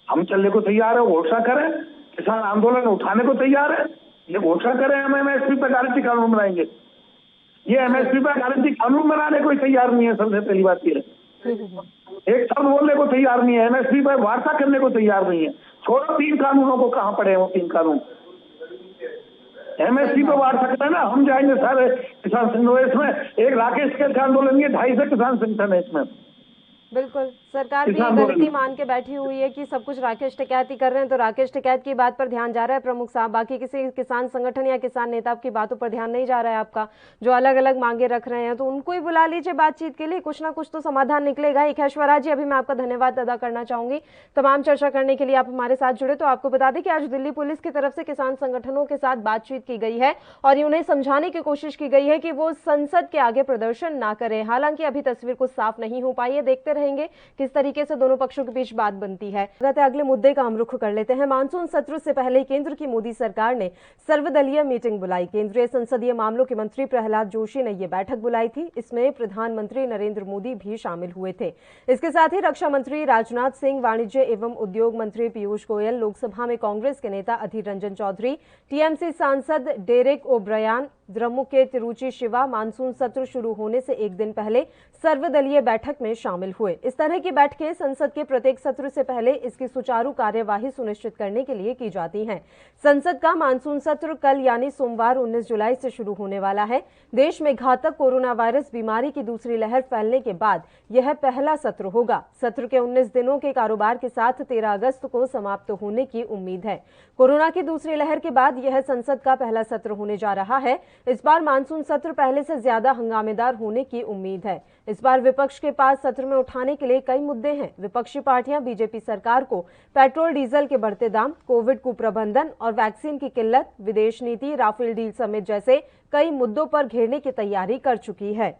हम चलने को तैयार है, घोषणा करें, किसान आंदोलन उठाने को तैयार है, ये घोषणा करें हम एमएसपी पर गारंटी कानून बनाएंगे। ये एमएसपी पर गारंटी कानून बनाने को तैयार नहीं है, सबसे पहली बात ये है। एक शब्द बोलने को तैयार नहीं है, एमएसपी पर वार्ता करने को तैयार नहीं है। छोड़ो 3 कानूनों को, कहाँ पड़े हैं वो 3 कानून? एमएसपी पर वार्ता करना ना, हम जाएंगे सारे किसान संगठन। इसमें एक राकेश टिकैत का आंदोलन, ये 250 किसान संगठन है इसमें। बिल्कुल, सरकार भी गलती मान के बैठी हुई है कि सब कुछ राकेश टिकैत ही कर रहे हैं, तो राकेश टिकैत की बात पर ध्यान जा रहा है प्रमुख साहब, बाकी किसी किसान संगठन या किसान नेता की बातों पर ध्यान नहीं जा रहा है आपका, जो अलग अलग मांगे रख रहे हैं। तो उनको ही बुला लीजिए बातचीत के लिए, कुछ ना कुछ तो समाधान निकलेगा ही। खैशवरा जी, अभी मैं आपका धन्यवाद अदा करना चाहूंगी तमाम चर्चा करने के लिए, आप हमारे साथ जुड़े। तो आपको बता दें कि आज दिल्ली पुलिस की तरफ से किसान संगठनों के साथ बातचीत की गई है और उन्हें समझाने की कोशिश की गई है कि वो संसद के आगे प्रदर्शन ना करें। हालांकि अभी तस्वीर कुछ साफ नहीं हो पाई है, देखते रहेंगे किस तरीके से दोनों पक्षों के बीच बात बनती है। अगले मुद्दे का हम रुख कर लेते हैं। मानसून सत्र से पहले केंद्र की मोदी सरकार ने सर्वदलीय मीटिंग बुलाई। केंद्रीय संसदीय मामलों के मंत्री प्रहलाद जोशी ने यह बैठक बुलाई थी। इसमें प्रधानमंत्री नरेंद्र मोदी भी शामिल हुए थे। इसके साथ ही रक्षा मंत्री राजनाथ सिंह, वाणिज्य एवं उद्योग मंत्री पीयूष गोयल, लोकसभा में कांग्रेस के नेता अधीर रंजन चौधरी, टीएमसी सांसद डेरेक ओब्रायन, द्रमुक के तिरुचि शिवा मानसून सत्र शुरू होने से एक दिन पहले सर्वदलीय बैठक में शामिल हुए। इस तरह की बैठकें संसद के प्रत्येक सत्र से पहले इसकी सुचारू कार्यवाही सुनिश्चित करने के लिए की जाती हैं। संसद का मानसून सत्र कल यानी सोमवार 19 जुलाई से शुरू होने वाला है। देश में घातक कोरोना वायरस बीमारी की दूसरी लहर फैलने के बाद यह पहला सत्र होगा। सत्र के 19 दिनों के कारोबार के साथ 13 अगस्त को समाप्त होने की उम्मीद है। कोरोना की दूसरी लहर के बाद यह संसद का पहला सत्र होने जा रहा है। इस बार मानसून सत्र पहले से ज्यादा हंगामेदार होने की उम्मीद है। इस बार विपक्ष के पास सत्र में उठाने के लिए कई मुद्दे हैं। विपक्षी पार्टियां बीजेपी सरकार को पेट्रोल डीजल के बढ़ते दाम, कोविड कुप्रबंधन और वैक्सीन की किल्लत, विदेश नीति, राफेल डील समेत जैसे कई मुद्दों पर घेरने की तैयारी कर चुकी है।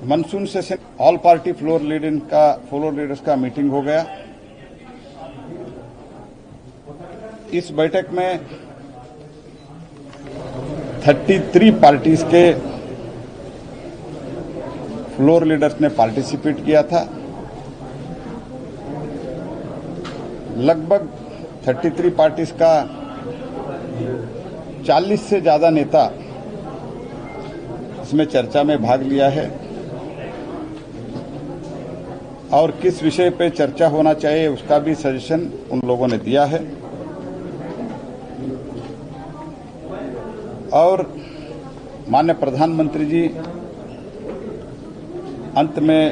Monsoon session all party floor leaders का मीटिंग हो गया। इस बैठक में 33 पार्टीज के फ्लोर लीडर्स ने पार्टिसिपेट किया था। लगभग 33 पार्टीज का 40 से ज्यादा नेता इसमें चर्चा में भाग लिया है और किस विषय पे चर्चा होना चाहिए उसका भी सजेशन उन लोगों ने दिया है। और माननीय प्रधानमंत्री जी अंत में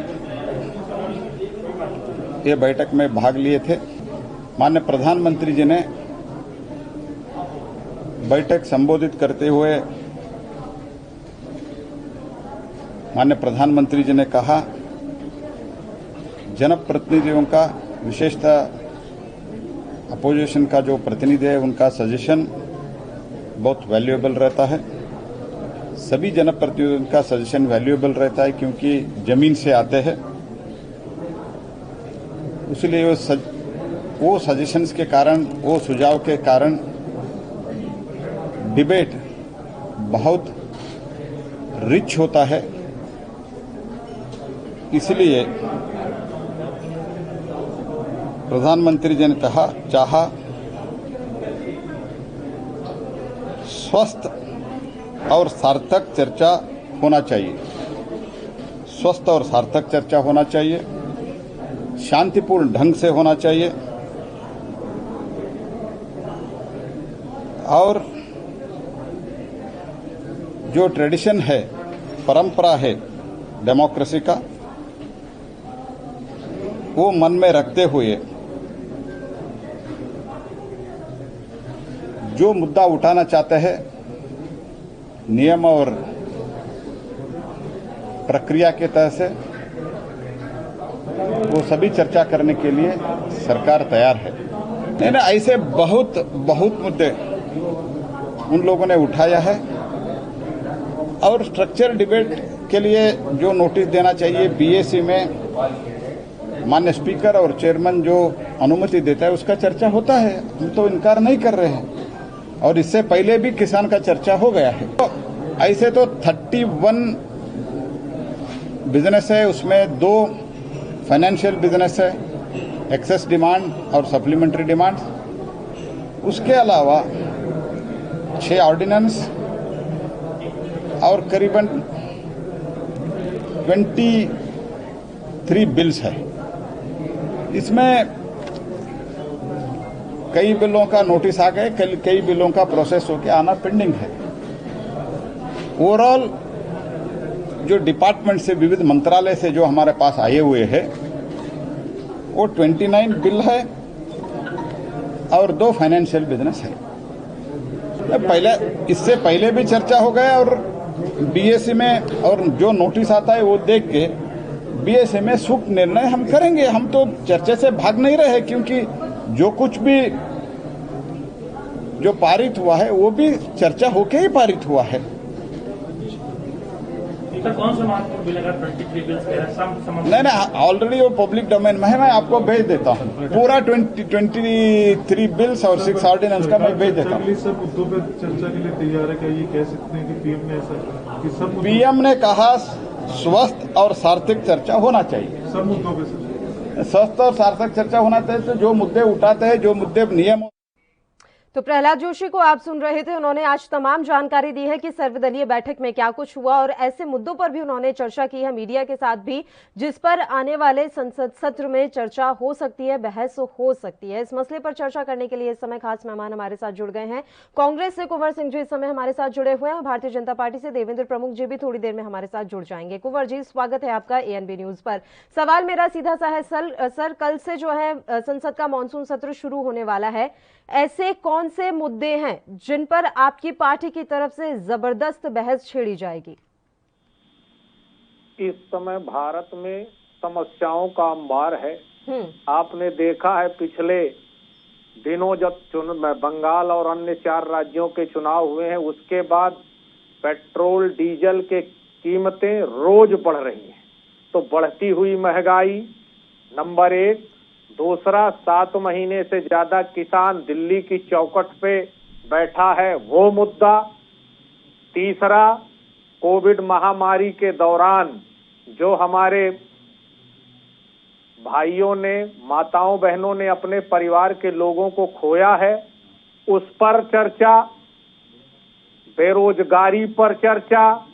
ये बैठक में भाग लिए थे। माननीय प्रधानमंत्री जी ने बैठक संबोधित करते हुए माननीय प्रधानमंत्री जी ने कहा, जनप्रतिनिधियों का, विशेषतः अपोजिशन का जो प्रतिनिधि है, उनका सजेशन बहुत वैल्यूएबल रहता है। सभी जनप्रतिनिधियों का सजेशन वैल्यूएबल रहता है क्योंकि जमीन से आते हैं। इसलिए वो सजेशंस के कारण, वो सुझाव के कारण डिबेट बहुत रिच होता है। इसलिए प्रधानमंत्री जी ने चाहा स्वस्थ और सार्थक चर्चा होना चाहिए। स्वस्थ और सार्थक चर्चा होना चाहिए, शांतिपूर्ण ढंग से होना चाहिए और जो ट्रेडिशन है, परंपरा है डेमोक्रेसी का, वो मन में रखते हुए जो मुद्दा उठाना चाहते हैं, नियम और प्रक्रिया के तहत से वो सभी चर्चा करने के लिए सरकार तैयार है। नहीं, ऐसे बहुत मुद्दे उन लोगों ने उठाया है और स्ट्रक्चरल डिबेट के लिए जो नोटिस देना चाहिए बीएसी में माननीय स्पीकर और चेयरमैन जो अनुमति देता है उसका चर्चा होता है। हम तो इनकार नहीं कर रहे हैं और इससे पहले भी किसान का चर्चा हो गया है। तो ऐसे तो 31 बिजनेस है, उसमें 2 फाइनेंशियल बिजनेस है, एक्सेस डिमांड और सप्लीमेंट्री डिमांड। उसके अलावा 6 ऑर्डिनेंस और करीबन 23 बिल्स है। इसमें कई बिलों का नोटिस आ गए, कई बिलों का प्रोसेस होकर आना पेंडिंग है। ओवरऑल जो डिपार्टमेंट से, विविध मंत्रालय से जो हमारे पास आए हुए हैं वो 29 बिल है और 2 फाइनेंशियल बिजनेस है। इससे पहले भी चर्चा हो गया और बीएससी में और जो नोटिस आता है वो देख के बीएससी में सूक्त निर्णय हम करेंगे। हम तो चर्चा से भाग नहीं रहे क्योंकि जो कुछ भी जो पारित हुआ है वो भी चर्चा होके ही पारित हुआ है। कौन सा महत्वपूर्ण बिल अगर 23 बिल्स नहीं, ऑलरेडी वो पब्लिक डोमेन में है, मैं आपको भेज देता हूँ पूरा 23 बिल्स और 6 ऑर्डिनेंस का मैं भेज देता हूँ। सब मुद्दों पर चर्चा के लिए तैयार है क्या? ये कह सकते हैं कि पीएम ने ऐसा कि सब पीएम ने कहा स्वस्थ और सार्थक चर्चा होना चाहिए। सब मुद्दों पर स्वस्थ और सार्थक चर्चा होना चाहिए। तो जो मुद्दे उठाते हैं, जो मुद्दे नियम। तो प्रहलाद जोशी को आप सुन रहे थे। उन्होंने आज तमाम जानकारी दी है कि सर्वदलीय बैठक में क्या कुछ हुआ और ऐसे मुद्दों पर भी उन्होंने चर्चा की है मीडिया के साथ भी, जिस पर आने वाले संसद सत्र में चर्चा हो सकती है, बहस हो सकती है। इस मसले पर चर्चा करने के लिए इस समय खास मेहमान हमारे साथ जुड़ गए हैं। कांग्रेस से कुंवर सिंह जी इस समय हमारे साथ जुड़े हुए हैं। भारतीय जनता पार्टी से देवेंद्र प्रमुख जी भी थोड़ी देर में हमारे साथ जुड़ जाएंगे। कुंवर जी, स्वागत है आपका एएनबी न्यूज पर। सवाल मेरा सीधा सा है सर, कल से जो है संसद का मानसून सत्र शुरू होने वाला है। ऐसे कौन से मुद्दे हैं जिन पर आपकी पार्टी की तरफ से जबरदस्त बहस छेड़ी जाएगी? इस समय भारत में समस्याओं का अंबार है। आपने देखा है पिछले दिनों जब बंगाल और अन्य 4 राज्यों के चुनाव हुए हैं, उसके बाद पेट्रोल डीजल के कीमतें रोज बढ़ रही हैं। तो बढ़ती हुई महंगाई नंबर 1, दूसरा 7 महीने से ज्यादा किसान दिल्ली की चौखट पे बैठा है, वो मुद्दा। तीसरा, कोविड महामारी के दौरान जो हमारे भाइयों ने, माताओं बहनों ने अपने परिवार के लोगों को खोया है, उस पर चर्चा, बेरोजगारी पर चर्चा,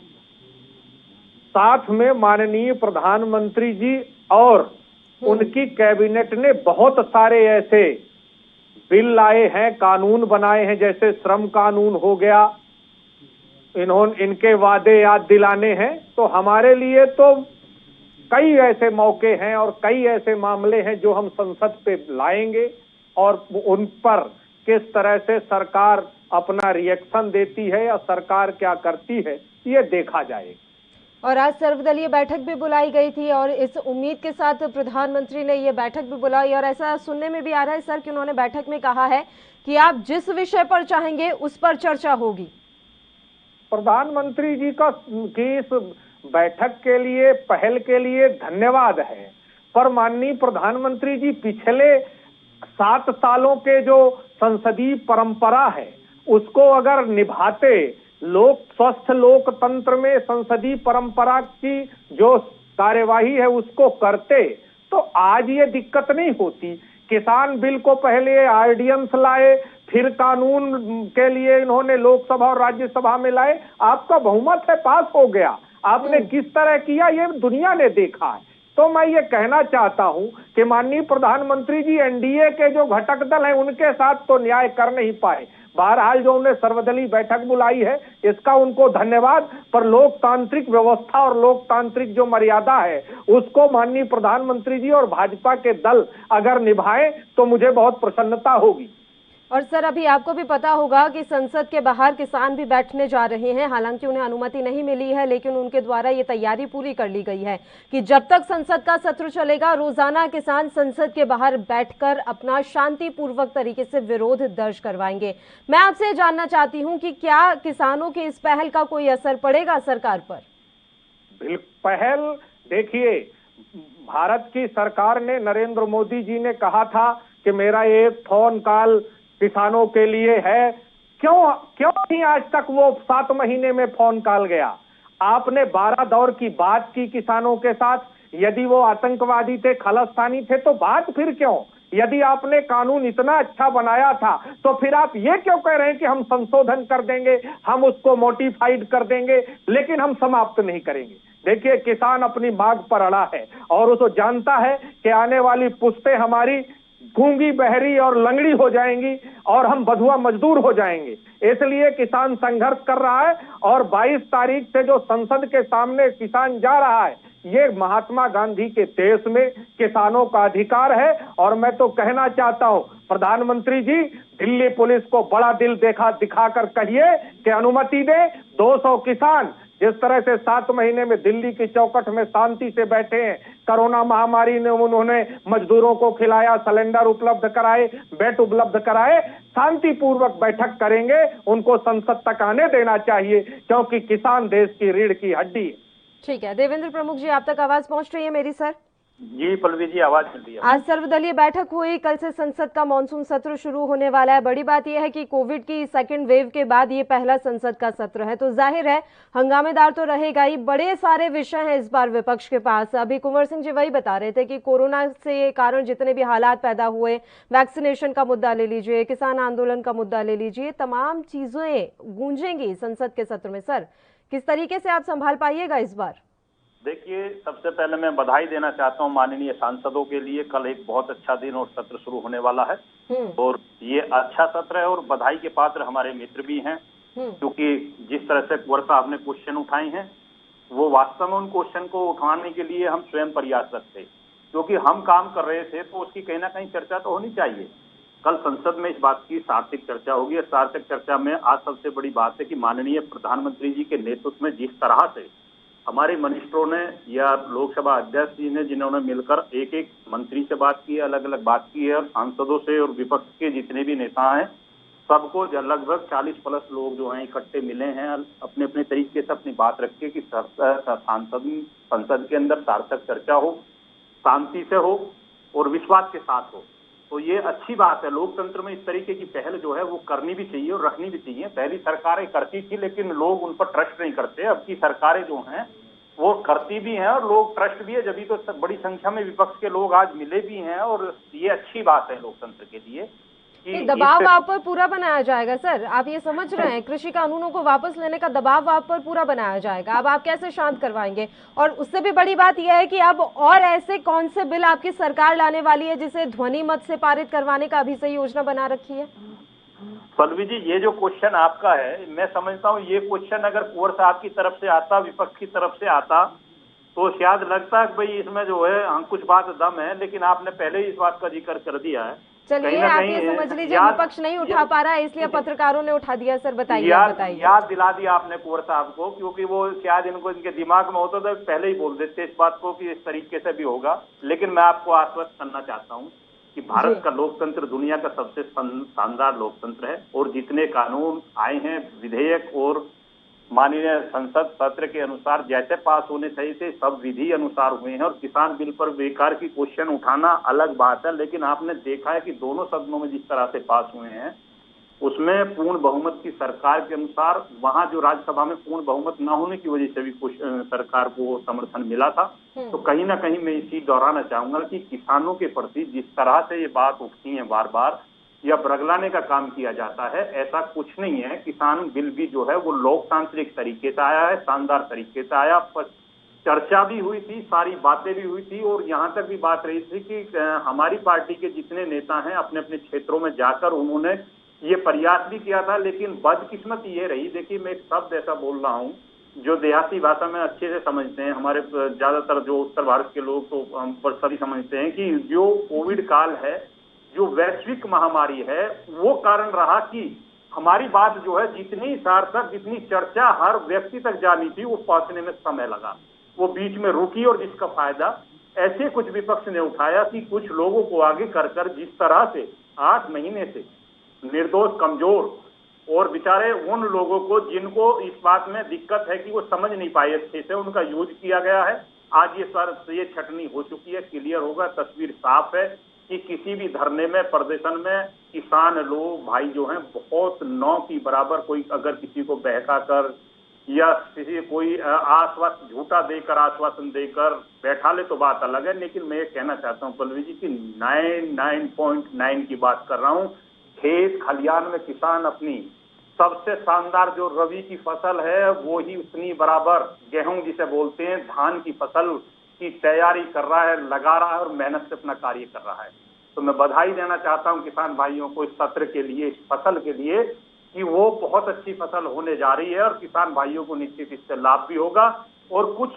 साथ में माननीय प्रधानमंत्री जी और उनकी कैबिनेट ने बहुत सारे ऐसे बिल लाए हैं, कानून बनाए हैं, जैसे श्रम कानून हो गया, इनके वादे याद दिलाने हैं। तो हमारे लिए तो कई ऐसे मौके हैं और कई ऐसे मामले हैं जो हम संसद पे लाएंगे और उन पर किस तरह से सरकार अपना रिएक्शन देती है या सरकार क्या करती है, ये देखा जाएगा। और आज सर्वदलीय बैठक भी बुलाई गई थी और इस उम्मीद के साथ प्रधानमंत्री ने ये बैठक भी बुलाई, और ऐसा सुनने में भी आ रहा है सर कि उन्होंने बैठक में कहा है कि आप जिस विषय पर चाहेंगे उस पर चर्चा होगी। प्रधानमंत्री जी का की इस बैठक के लिए, पहल के लिए धन्यवाद है, पर माननीय प्रधानमंत्री जी पिछले 7 सालों के जो संसदीय परंपरा है उसको अगर निभाते, स्वस्थ लोकतंत्र में संसदीय परंपरा की जो कार्यवाही है उसको करते, तो आज ये दिक्कत नहीं होती। किसान बिल को पहले ऑर्डिनेंस लाए, फिर कानून के लिए इन्होंने लोकसभा और राज्यसभा में लाए, आपका बहुमत है, पास हो गया। आपने किस तरह किया ये दुनिया ने देखा है। तो मैं ये कहना चाहता हूं कि माननीय प्रधानमंत्री जी एनडीए के जो घटक दल हैं उनके साथ तो न्याय कर नहीं पाए। बहरहाल जो उन्हें सर्वदलीय बैठक बुलाई है इसका उनको धन्यवाद, पर लोकतांत्रिक व्यवस्था और लोकतांत्रिक जो मर्यादा है उसको माननीय प्रधानमंत्री जी और भाजपा के दल अगर निभाएं तो मुझे बहुत प्रसन्नता होगी। और सर अभी आपको भी पता होगा कि संसद के बाहर किसान भी बैठने जा रहे हैं, हालांकि उन्हें अनुमति नहीं मिली है, लेकिन उनके द्वारा ये तैयारी पूरी कर ली गई है कि जब तक संसद का सत्र चलेगा रोजाना किसान संसद के बाहर बैठकर अपना शांतिपूर्वक तरीके से विरोध दर्ज करवाएंगे। मैं आपसे जानना चाहती हूं कि क्या किसानों की इस पहल का कोई असर पड़ेगा सरकार पर? पहल देखिए, भारत की सरकार ने, नरेंद्र मोदी जी ने कहा था कि मेरा एक फोन कॉल किसानों के लिए है। क्यों नहीं आज तक वो 7 महीने में फोन कॉल गया? आपने 12 दौर की बात की किसानों के साथ, यदि वो आतंकवादी थे, खालिस्तानी थे तो बात फिर क्यों? यदि आपने कानून इतना अच्छा बनाया था तो फिर आप ये क्यों कह रहे हैं कि हम संशोधन कर देंगे, हम उसको मॉडिफाइड कर देंगे, लेकिन हम समाप्त नहीं करेंगे। देखिए, किसान अपनी मांग पर अड़ा है और उसको जानता है कि आने वाली पुश्तें हमारी गूंगी, बहरी और लंगड़ी हो जाएंगी और हम बधुआ मजदूर हो जाएंगे। इसलिए किसान संघर्ष कर रहा है और 22 तारीख से जो संसद के सामने किसान जा रहा है, ये महात्मा गांधी के देश में किसानों का अधिकार है। और मैं तो कहना चाहता हूं, प्रधानमंत्री जी दिल्ली पुलिस को बड़ा दिल दिखाकर कहिए कि अनुमति दे। 200 किसान जिस तरह से 7 महीने में दिल्ली की चौखट में शांति से बैठे हैं, कोरोना महामारी ने उन्होंने मजदूरों को खिलाया, सिलेंडर उपलब्ध कराए, बेड उपलब्ध कराए, शांतिपूर्वक बैठक करेंगे। उनको संसद तक आने देना चाहिए क्योंकि किसान देश की रीढ़ की हड्डी है। ठीक है, देवेंद्र प्रमुख जी आप तक आवाज पहुंच रही है मेरी सर? जी पल्लवी जी, आवाज मिल रही है। आज सर्वदलीय बैठक हुई, कल से संसद का मॉनसून सत्र शुरू होने वाला है। बड़ी बात यह है कि कोविड की सेकंड वेव के बाद ये पहला संसद का सत्र है, तो जाहिर है हंगामेदार तो रहेगा ही। बड़े सारे विषय हैं इस बार विपक्ष के पास। अभी कुंवर सिंह जी वही बता रहे थे कि कोरोना से कारण जितने भी हालात पैदा हुए, वैक्सीनेशन का मुद्दा ले लीजिए, किसान आंदोलन का मुद्दा ले लीजिए, तमाम चीजें गूंजेंगी संसद के सत्र में। सर किस तरीके से आप संभाल पाइएगा इस बार? देखिए, सबसे पहले मैं बधाई देना चाहता हूं माननीय सांसदों के लिए। कल एक बहुत अच्छा दिन और सत्र शुरू होने वाला है और ये अच्छा सत्र है और बधाई के पात्र हमारे मित्र भी हैं, क्योंकि जिस तरह से कुंवर साहब ने क्वेश्चन उठाए हैं वो वास्तव में उन क्वेश्चन को उठाने के लिए हम स्वयं प्रयासरत थे, क्योंकि हम काम कर रहे थे तो उसकी कहीं ना कहीं चर्चा तो होनी चाहिए। कल संसद में इस बात की सार्थक चर्चा होगी और सार्थक चर्चा में आज सबसे बड़ी बात है कि माननीय प्रधानमंत्री जी के नेतृत्व में जिस तरह से हमारे मिनिस्टरों ने या लोकसभा अध्यक्ष जी ने, जिन्होंने मिलकर एक एक मंत्री से बात की है, अलग अलग बात की है, सांसदों से और विपक्ष के जितने भी नेता हैं सबको लगभग 40+ लोग जो हैं इकट्ठे मिले हैं, अपने अपने तरीके से अपनी बात रखे कि संसद के अंदर सार्थक चर्चा हो, शांति से हो और विश्वास के साथ हो। तो ये अच्छी बात है। लोकतंत्र में इस तरीके की पहल जो है वो करनी भी चाहिए और रखनी भी चाहिए। पहली सरकारें करती थी लेकिन लोग उन पर ट्रस्ट नहीं करते। अब की सरकारें जो हैं वो करती भी हैं और लोग ट्रस्ट भी है, जब तो बड़ी संख्या में विपक्ष के लोग आज मिले भी हैं और ये अच्छी बात है लोकतंत्र के लिए। दबाव आप पर पूरा बनाया जाएगा सर, आप ये समझ रहे हैं? कृषि कानूनों को वापस लेने का दबाव आप पर पूरा बनाया जाएगा। अब आप कैसे शांत करवाएंगे? और उससे भी बड़ी बात यह है कि अब और ऐसे कौन से बिल आपकी सरकार लाने वाली है जिसे ध्वनि मत से पारित करवाने का अभी से योजना बना रखी है? पल्लवी जी, ये जो क्वेश्चन आपका है, मैं समझता हूँ ये क्वेश्चन अगर कुंवर साहब की तरफ से आता, विपक्ष की तरफ से आता, तो शायद लगता है कि भाई इसमें जो है कुछ बात दम है, लेकिन आपने पहले ही इस बात का जिक्र कर दिया है। चलिए आप ये समझ लीजिए विपक्ष नहीं उठा पा रहा है इसलिए पत्रकारों ने उठा दिया। सर बताइए। याद दिला दिया आपने कुंवर साहब को, क्योंकि वो शायद इनके दिमाग में होता था पहले ही बोल देते इस बात को कि इस तरीके से भी होगा। लेकिन मैं आपको आश्वस्त करना चाहता हूँ कि भारत का लोकतंत्र दुनिया का सबसे शानदार लोकतंत्र है और जितने कानून आए हैं, विधेयक और माननीय संसद सत्र के अनुसार जैसे पास होने चाहिए थे, सब विधि अनुसार हुए हैं। और किसान बिल पर बेकार की क्वेश्चन उठाना अलग बात है, लेकिन आपने देखा है कि दोनों सदनों में जिस तरह से पास हुए हैं उसमें पूर्ण बहुमत की सरकार के अनुसार, वहां जो राज्यसभा में पूर्ण बहुमत न होने की वजह से भी सरकार को समर्थन मिला था। तो कहीं ना कहीं मैं इसी दोहराना चाहूंगा कि किसानों के प्रति जिस तरह से ये बात उठती है बार बार या बरगलाने का काम किया जाता है, ऐसा कुछ नहीं है। किसान बिल भी जो है वो लोकतांत्रिक तरीके से आया है, शानदार तरीके से आया, चर्चा भी हुई थी, सारी बातें भी हुई थी और यहाँ तक भी बात रही थी कि हमारी पार्टी के जितने नेता हैं अपने अपने क्षेत्रों में जाकर उन्होंने ये प्रयास भी किया था। लेकिन बदकिस्मती ये रही, देखिए मैं एक शब्द ऐसा बोल रहा हूँ जो देहाती भाषा में अच्छे से समझते हैं, हमारे ज्यादातर जो उत्तर भारत के लोग तो सभी समझते हैं कि जो कोविड काल है, जो वैश्विक महामारी है, वो कारण रहा कि हमारी बात जो है जितनी सार्थक, जितनी चर्चा हर व्यक्ति तक जानी थी, वो पहुंचने में समय लगा, वो बीच में रुकी। और जिसका फायदा ऐसे कुछ विपक्ष ने उठाया कि कुछ लोगों को आगे कर जिस तरह से 8 महीने से निर्दोष, कमजोर और बेचारे उन लोगों को जिनको इस बात में दिक्कत है कि वो समझ नहीं पाए अच्छे से, उनका यूज किया गया है। आज ये छटनी हो चुकी है, क्लियर होगा, तस्वीर साफ है कि किसी भी धरने में, प्रदर्शन में किसान लोग भाई जो हैं बहुत 9 की बराबर, कोई अगर किसी को बहका कर या किसी कोई आश्वासन झूठा देकर, आश्वासन देकर बैठा ले तो बात अलग है। लेकिन मैं ये कहना चाहता हूँ पल्लवी जी की 99.9 की बात कर रहा हूँ। खेत खलियान में किसान अपनी सबसे शानदार जो रबी की फसल है वो ही उतनी बराबर गेहूं जिसे बोलते हैं, धान की फसल की तैयारी कर रहा है, लगा रहा है और मेहनत से अपना कार्य कर रहा है। तो मैं बधाई देना चाहता हूं किसान भाइयों को इस सत्र के लिए, इस फसल के लिए, कि वो बहुत अच्छी फसल होने जा रही है और किसान भाइयों को निश्चित इससे लाभ भी होगा। और कुछ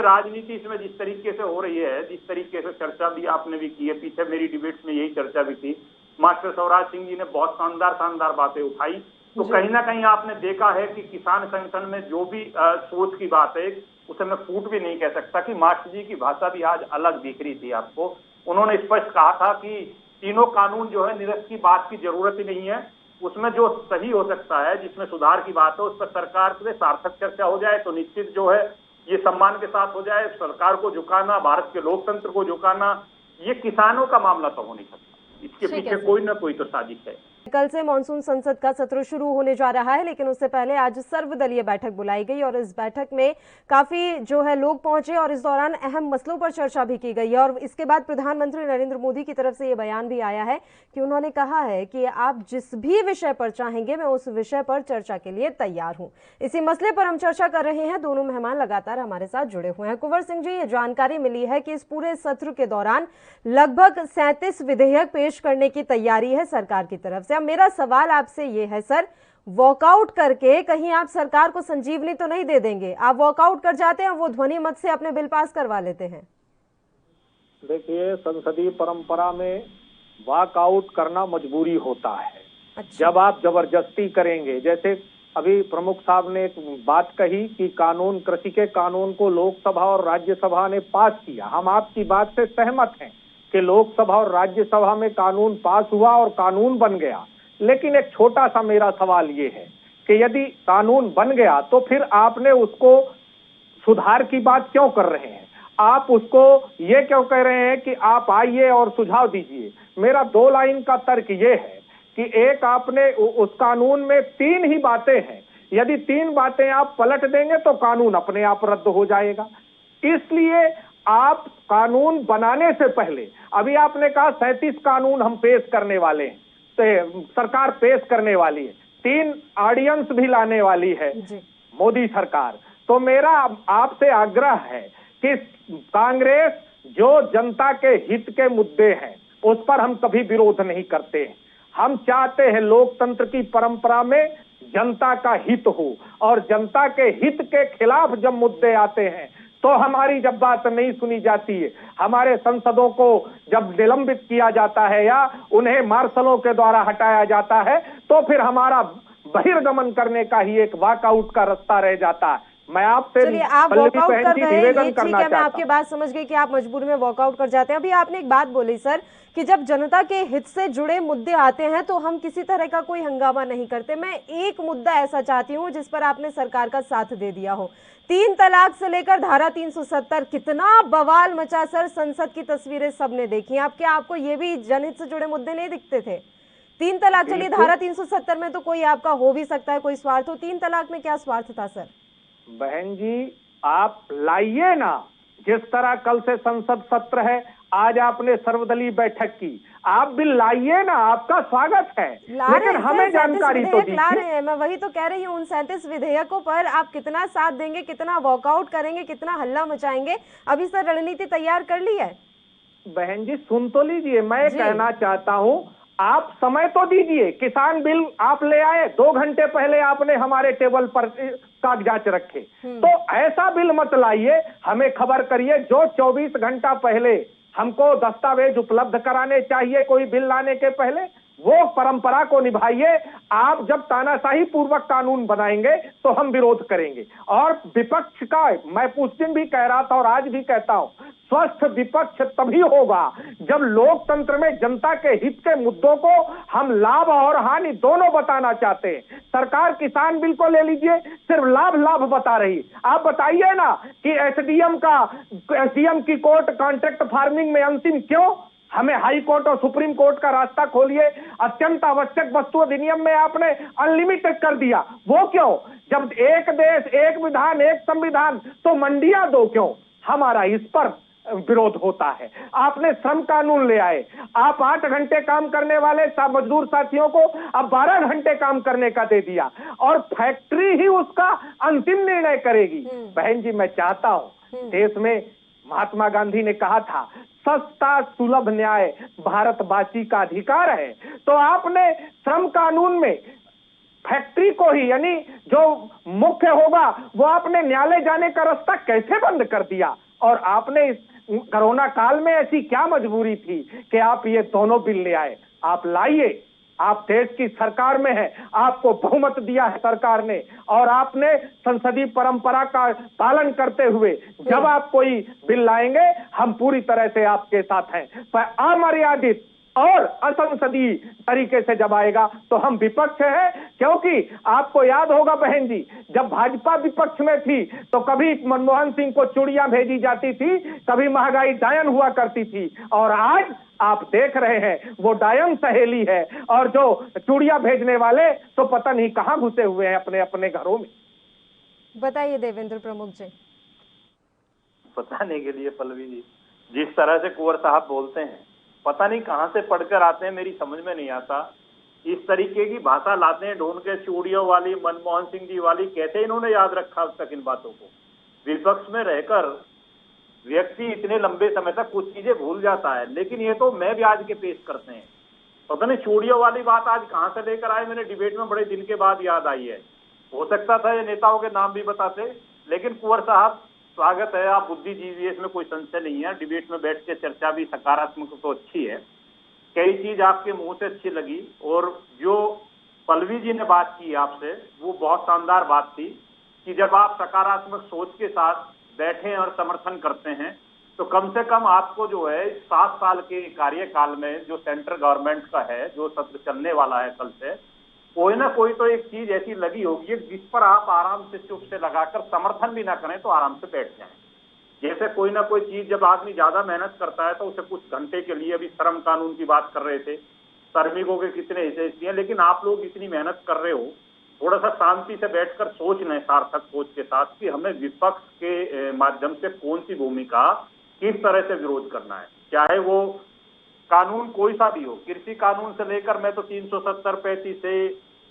राजनीति इसमें जिस तरीके से हो रही है, जिस तरीके से चर्चा भी आपने भी की है, पीछे मेरी डिबेट्स में यही चर्चा भी थी, मास्टर स्वराज सिंह जी ने बहुत शानदार बातें उठाई। तो कहीं ना कहीं आपने देखा है कि किसान संगठन में जो भी सोच की बात है, उसे मैं फूट भी नहीं कह सकता कि मास्टर जी की भाषा भी आज अलग दिख रही थी आपको। उन्होंने स्पष्ट कहा था कि तीनों कानून जो है निरस्त की बात की जरूरत ही नहीं है, उसमें जो सही हो सकता है, जिसमें सुधार की बात है, उस पर सरकार से सार्थक चर्चा हो जाए तो निश्चित जो है ये सम्मान के साथ हो जाए। सरकार को झुकाना, भारत के लोकतंत्र को झुकाना, ये किसानों का मामला तो हो नहीं सकता, इसके पीछे कोई ना कोई तो साजिश है। कल से मानसून संसद का सत्र शुरू होने जा रहा है, लेकिन उससे पहले आज सर्वदलीय बैठक बुलाई गई और इस बैठक में काफी जो है लोग पहुंचे और इस दौरान अहम मसलों पर चर्चा भी की गई है। और इसके बाद प्रधानमंत्री नरेंद्र मोदी की तरफ से ये बयान भी आया है कि उन्होंने कहा है कि आप जिस भी विषय पर चाहेंगे मैं उस विषय पर चर्चा के लिए तैयार हूं। इसी मसले पर हम चर्चा कर रहे हैं, दोनों मेहमान लगातार हमारे साथ जुड़े हुए हैं। कुंवर सिंह जी, ये जानकारी मिली है कि इस पूरे सत्र के दौरान लगभग 37 विधेयक पेश करने की तैयारी है सरकार की तरफ से। अब मेरा सवाल आपसे ये है सर, वॉकआउट करके कहीं आप सरकार को संजीवनी तो नहीं दे देंगे? आप वॉकआउट कर जाते हैं, वो ध्वनि मत से अपने बिल पास करवा लेते हैं। देखिए, संसदीय परंपरा में वॉकआउट करना मजबूरी होता है। अच्छा। जब आप जबरदस्ती करेंगे, जैसे अभी प्रमुख साहब ने एक बात कही कि कानून, कृषि के कानून को लोकसभा और राज्यसभा ने पास किया। हम आपकी बात से सहमत हैं कि लोकसभा और राज्यसभा में कानून पास हुआ और कानून बन गया। लेकिन एक छोटा सा मेरा सवाल ये है कि यदि कानून बन गया तो फिर आपने उसको सुधार की बात क्यों कर रहे हैं? आप उसको ये क्यों कह रहे हैं कि आप आइए और सुझाव दीजिए? मेरा 2 लाइन का तर्क ये है कि एक, आपने उस कानून में 3 ही बातें हैं, यदि 3 बातें आप पलट देंगे तो कानून अपने आप रद्द हो जाएगा। इसलिए आप कानून बनाने से पहले, अभी आपने कहा 37 कानून हम पेश करने वाले हैं, तो सरकार पेश करने वाली है, 3 ऑर्डिनेंस भी लाने वाली है मोदी सरकार। तो मेरा आपसे आग्रह है कि कांग्रेस जो जनता के हित के मुद्दे हैं उस पर हम कभी विरोध नहीं करते हैं। हम चाहते हैं लोकतंत्र की परंपरा में जनता का हित हो, और जनता के हित के खिलाफ जब मुद्दे आते हैं तो हमारी जब बात नहीं सुनी जाती है, हमारे सांसदों को जब निलंबित किया जाता है या उन्हें मार्शलों के द्वारा हटाया जाता है, तो फिर हमारा बहिर्गमन करने का ही एक वॉकआउट का रास्ता रह जाता है। मैं आपसे चलिए, आप वॉकआउट कर रहे हैं, ये ठीक है, मैं चाहता आपकी बात समझ गई कि आप मजबूरी में वॉकआउट कर जाते हैं। अभी आपने एक बात बोली सर कि जब जनता के हित से जुड़े मुद्दे आते हैं तो हम किसी तरह का कोई हंगामा नहीं करते। मैं एक मुद्दा ऐसा चाहती हूँ जिस पर आपने सरकार का साथ दे दिया हो, 3 तलाक से लेकर धारा 370, कितना बवाल मचा सर, संसद की तस्वीरें सबने देखी। आप क्या, आपको ये भी जनहित से जुड़े मुद्दे नहीं दिखते थे? 3 तलाक, चलिए धारा 370 में तो कोई आपका हो भी सकता है कोई स्वार्थ हो, 3 तलाक में क्या स्वार्थ था सर? बहन जी, आप लाइए ना, जिस तरह कल से संसद सत्र है, आज आपने सर्वदलीय बैठक की, आप बिल लाइए ना, आपका स्वागत है, लेकिन हमें जानकारी तो दीजिए। ला रहे हैं, मैं वही तो कह रही हूँ, उन 37 विधेयकों पर आप कितना साथ देंगे, कितना वॉकआउट करेंगे, कितना हल्ला मचाएंगे, अभी सर रणनीति तैयार कर ली है? बहन जी सुन तो लीजिए, मैं कहना चाहता हूँ आप समय तो दीजिए। किसान बिल आप ले आए, 2 घंटे पहले आपने हमारे टेबल पर कागजात रखे, तो ऐसा बिल मत लाइए, हमें खबर करिए। जो 24 घंटा पहले हमको दस्तावेज उपलब्ध कराने चाहिए कोई बिल लाने के पहले, वो परंपरा को निभाइए। आप जब तानाशाही पूर्वक कानून बनाएंगे तो हम विरोध करेंगे। और विपक्ष का मैं उस दिन भी कह रहा था और आज भी कहता हूं, स्वस्थ विपक्ष तभी होगा जब लोकतंत्र में जनता के हित के मुद्दों को हम लाभ और हानि दोनों बताना चाहते हैं। सरकार किसान बिल को ले लीजिए, सिर्फ लाभ बता रही। आप बताइए ना कि एसडीएम की कोर्ट कॉन्ट्रैक्ट फार्मिंग में अंतिम क्यों? हमें हाई कोर्ट और सुप्रीम कोर्ट का रास्ता खोलिए। अत्यंत आवश्यक वस्तु अधिनियम में आपने अनलिमिटेड कर दिया, वो क्यों? जब एक देश एक विधान एक संविधान, तो मंडियां दो क्यों? हमारा इस पर विरोध होता है। आपने श्रम कानून ले आए, आप 8 घंटे काम करने वाले मजदूर साथियों को अब 12 घंटे काम करने का दे दिया, और फैक्ट्री ही उसका अंतिम निर्णय करेगी। बहन जी, मैं चाहता हूं, देश में महात्मा गांधी ने कहा था, सस्ता सुलभ न्याय भारतवासी का अधिकार है। तो आपने श्रम कानून में फैक्ट्री को ही, यानी जो मुख्य होगा वो आपने न्यायालय जाने का रास्ता कैसे बंद कर दिया? और आपने इस कोरोना काल में ऐसी क्या मजबूरी थी कि आप ये दोनों बिल ले आए? आप लाइए, आप देश की सरकार में हैं, आपको बहुमत दिया है सरकार ने, और आपने संसदीय परंपरा का पालन करते हुए जब आप कोई बिल लाएंगे हम पूरी तरह से आपके साथ हैं। पर अमर्यादित और असंसदीय तरीके से जब आएगा तो हम विपक्ष हैं। क्योंकि आपको याद होगा बहन जी, जब भाजपा विपक्ष में थी तो कभी मनमोहन सिंह को चूड़ियां भेजी जाती थी, कभी महंगाई डायन हुआ करती थी, और आज आप देख रहे हैं वो डायन सहेली है, और जो चूड़ियां भेजने वाले तो पता नहीं कहां घुसे हुए हैं अपने अपने घरों में। बताइए देवेंद्र प्रमुख जी। बताने के लिए पल्लवी जी, जिस तरह से कुंवर साहब बोलते हैं, पता नहीं कहां से पढ़कर आते हैं, मेरी समझ में नहीं आता। इस तरीके की भाषा लाते हैं, ढूंढ के चूड़ियों वाली, मनमोहन सिंह जी वाली, कैसे इन्होंने याद रखा अब तक इन बातों को? विपक्ष में रहकर व्यक्ति इतने लंबे समय तक कुछ चीजें भूल जाता है, लेकिन ये तो मैं भी आज के पेश करते हैं। पता नहीं चूड़ियों वाली बात आज कहां से लेकर आए, मैंने डिबेट में बड़े दिन के बाद याद आई है। हो सकता था ये नेताओं के नाम भी बताते, लेकिन कुंवर साहब स्वागत है, आप बुद्धिजीवी है, इसमें कोई संशय नहीं है। डिबेट में बैठ के चर्चा भी सकारात्मक तो अच्छी है, कई चीज आपके मुंह से अच्छी लगी, और जो पल्लवी जी ने बात की आपसे वो बहुत शानदार बात थी कि जब आप सकारात्मक सोच के साथ बैठे और समर्थन करते हैं तो कम से कम आपको जो है 7 साल के कार्यकाल में जो सेंट्रल गवर्नमेंट का है, जो सत्र चलने वाला है कल से, कोई ना कोई तो एक चीज ऐसी लगी होगी जिस पर आप आराम से चुप से लगाकर समर्थन भी ना करें तो आराम से बैठ जाएं। जैसे कोई ना कोई चीज जब आदमी ज्यादा मेहनत करता है तो उसे कुछ घंटे के लिए, अभी श्रम कानून की बात कर रहे थे, श्रमिकों के कितने हिस्से हैं, लेकिन आप लोग इतनी मेहनत कर रहे हो थोड़ा सा शांति से बैठकर सोच लें, सार्थक सोच के साथ, कि हमें विपक्ष के माध्यम से कौन सी भूमिका किस तरह से विरोध करना है। चाहे वो कानून कोई सा भी हो, कृषि कानून से लेकर मैं तो 370-35 से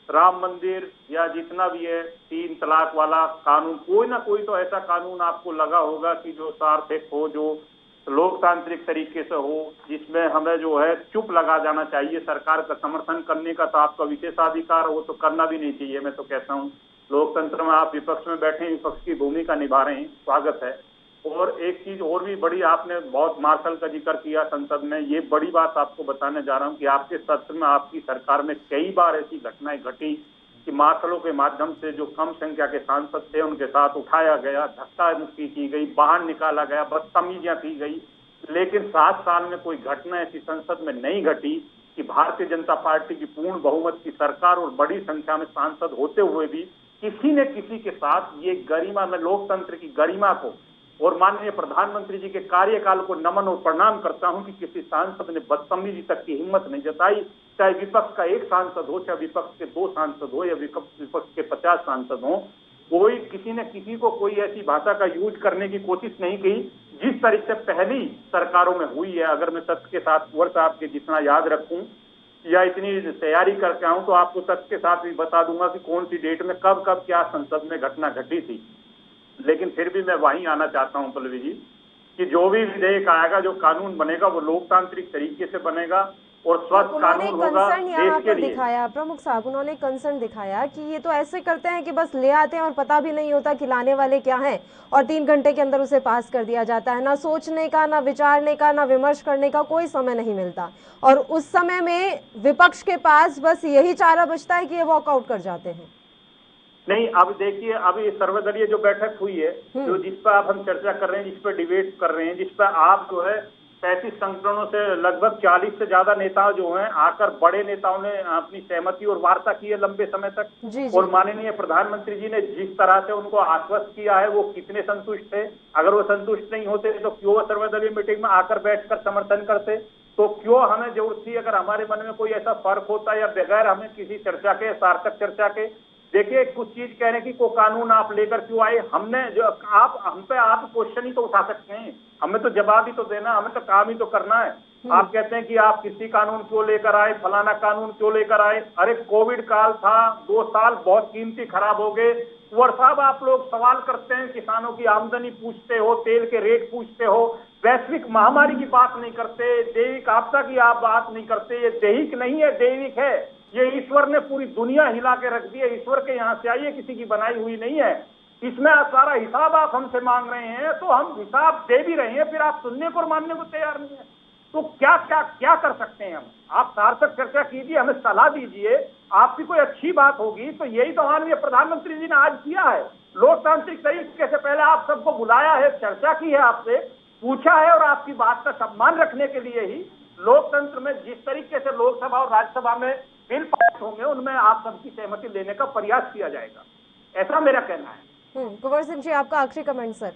राम मंदिर या जितना भी है 3 तलाक वाला कानून, कोई ना कोई तो ऐसा कानून आपको लगा होगा कि जो सार्थक हो, जो लोकतांत्रिक तरीके से हो, जिसमें हमें जो है चुप लगा जाना चाहिए। सरकार का समर्थन करने का तो आपका विशेषाधिकार, वो तो करना भी नहीं चाहिए। मैं तो कहता हूँ लोकतंत्र में आप विपक्ष में बैठे, विपक्ष की भूमिका निभा रहे हैं, स्वागत है। और एक चीज और भी बड़ी, आपने बहुत मार्शल का जिक्र किया संसद में, ये बड़ी बात आपको बताने जा रहा हूँ कि आपके सत्र में आपकी सरकार में कई बार ऐसी घटनाएं घटी कि मार्शलों के माध्यम से जो कम संख्या के सांसद थे उनके साथ उठाया गया, धक्का मुक्की की गई, बाहर निकाला गया, बदतमीजियां की गई। लेकिन 7 साल में कोई घटना ऐसी संसद में नहीं घटी कि भारतीय जनता पार्टी की पूर्ण बहुमत की सरकार और बड़ी संख्या में सांसद होते हुए भी किसी ने किसी के साथ ये गरिमा में, लोकतंत्र की गरिमा को और माननीय प्रधानमंत्री जी के कार्यकाल को नमन और प्रणाम करता हूं कि किसी सांसद ने बदतमीजी तक की हिम्मत नहीं जताई, चाहे विपक्ष का 1 सांसद हो, चाहे विपक्ष के 2 सांसद हो या विपक्ष के 50 सांसद हो, कोई किसी ने किसी को कोई ऐसी भाषा का यूज करने की कोशिश नहीं की जिस तरह से पहली सरकारों में हुई है। अगर मैं तथ्य के साथ वर्ष आपके जितना याद रखूं या इतनी तैयारी करके आऊं तो आपको तथ्य के साथ भी बता दूंगा कि कौन सी डेट में कब कब क्या संसद में घटना घटी थी। लेकिन फिर भी मैं वहीं आना चाहता हूं पल्लवी जी, कि जो भी विधेयक आएगा, जो कानून बनेगा, वो लोकतांत्रिक तरीके से बनेगा और स्वस्थ कानून होगा देश के लिए। दिखाया प्रमुख साहब, उन्होंने कंसर्न दिखाया कि ये तो ऐसे करते हैं कि बस ले आते हैं और पता भी नहीं होता कि लाने वाले क्या हैं और 3 घंटे के अंदर उसे पास कर दिया जाता है। ना सोचने का, ना विचारने का, ना विमर्श करने का कोई समय नहीं मिलता और उस समय में विपक्ष के पास बस यही चारा बचता है कि ये वॉकआउट कर जाते हैं। नहीं, अब देखिए, अब ये सर्वदलीय जो बैठक हुई है, जो जिस पर आप हम चर्चा कर रहे हैं, जिस पर डिबेट कर रहे हैं, जिस पर आप जो है 35 संगठनों से लगभग 40 से ज्यादा नेता जो हैं आकर, बड़े नेताओं ने अपनी सहमति और वार्ता की है लंबे समय तक। और माननीय प्रधानमंत्री जी ने जिस तरह से उनको आश्वस्त किया है, वो कितने संतुष्ट थे। अगर वो संतुष्ट नहीं होते तो क्यों वो सर्वदलीय मीटिंग में आकर बैठकर समर्थन करते, तो क्यों हमें जरूरत थी, अगर हमारे मन में कोई ऐसा फर्क होता या बगैर हमें किसी चर्चा के, सार्थक चर्चा के। देखिए, कुछ चीज कहने की, को कानून आप लेकर क्यों आए, हमने जो आप हम पे आप क्वेश्चन ही तो उठा सकते हैं, हमें तो जवाब ही तो देना, हमें तो काम ही तो करना है। आप कहते हैं कि आप कृषि कानून क्यों लेकर आए, फलाना कानून क्यों लेकर आए। अरे कोविड काल था, 2 साल बहुत कीमती खराब हो गए। कुंवर साहब, आप लोग सवाल करते हैं, किसानों की आमदनी पूछते हो, तेल के रेट पूछते हो, वैश्विक महामारी की बात नहीं करते, दैविक आपदा की आप बात नहीं करते। ये दैहिक नहीं है, दैविक है। ये ईश्वर ने पूरी दुनिया हिला के रख दी है, ईश्वर के यहाँ से आई है, किसी की बनाई हुई नहीं है। इसमें सारा हिसाब आप हमसे मांग रहे हैं, तो हम हिसाब दे भी रहे हैं, फिर आप सुनने को और मानने को तैयार नहीं है। तो क्या क्या क्या कर सकते हैं हम? आप सार्थक चर्चा कीजिए, हमें सलाह दीजिए, आपकी कोई अच्छी बात होगी तो। यही तो माननीय प्रधानमंत्री जी ने आज किया है, लोकतांत्रिक तरीके से पहले आप सबको बुलाया है, चर्चा की है, आपसे पूछा है और आपकी बात का सम्मान रखने के लिए ही लोकतंत्र में जिस तरीके से लोकसभा और राज्यसभा में बिल पास होंगे, उनमें आप सबकी सहमति लेने का प्रयास किया जाएगा, ऐसा मेरा कहना है। कुंवर सिंह जी, आपका आखिरी कमेंट सर।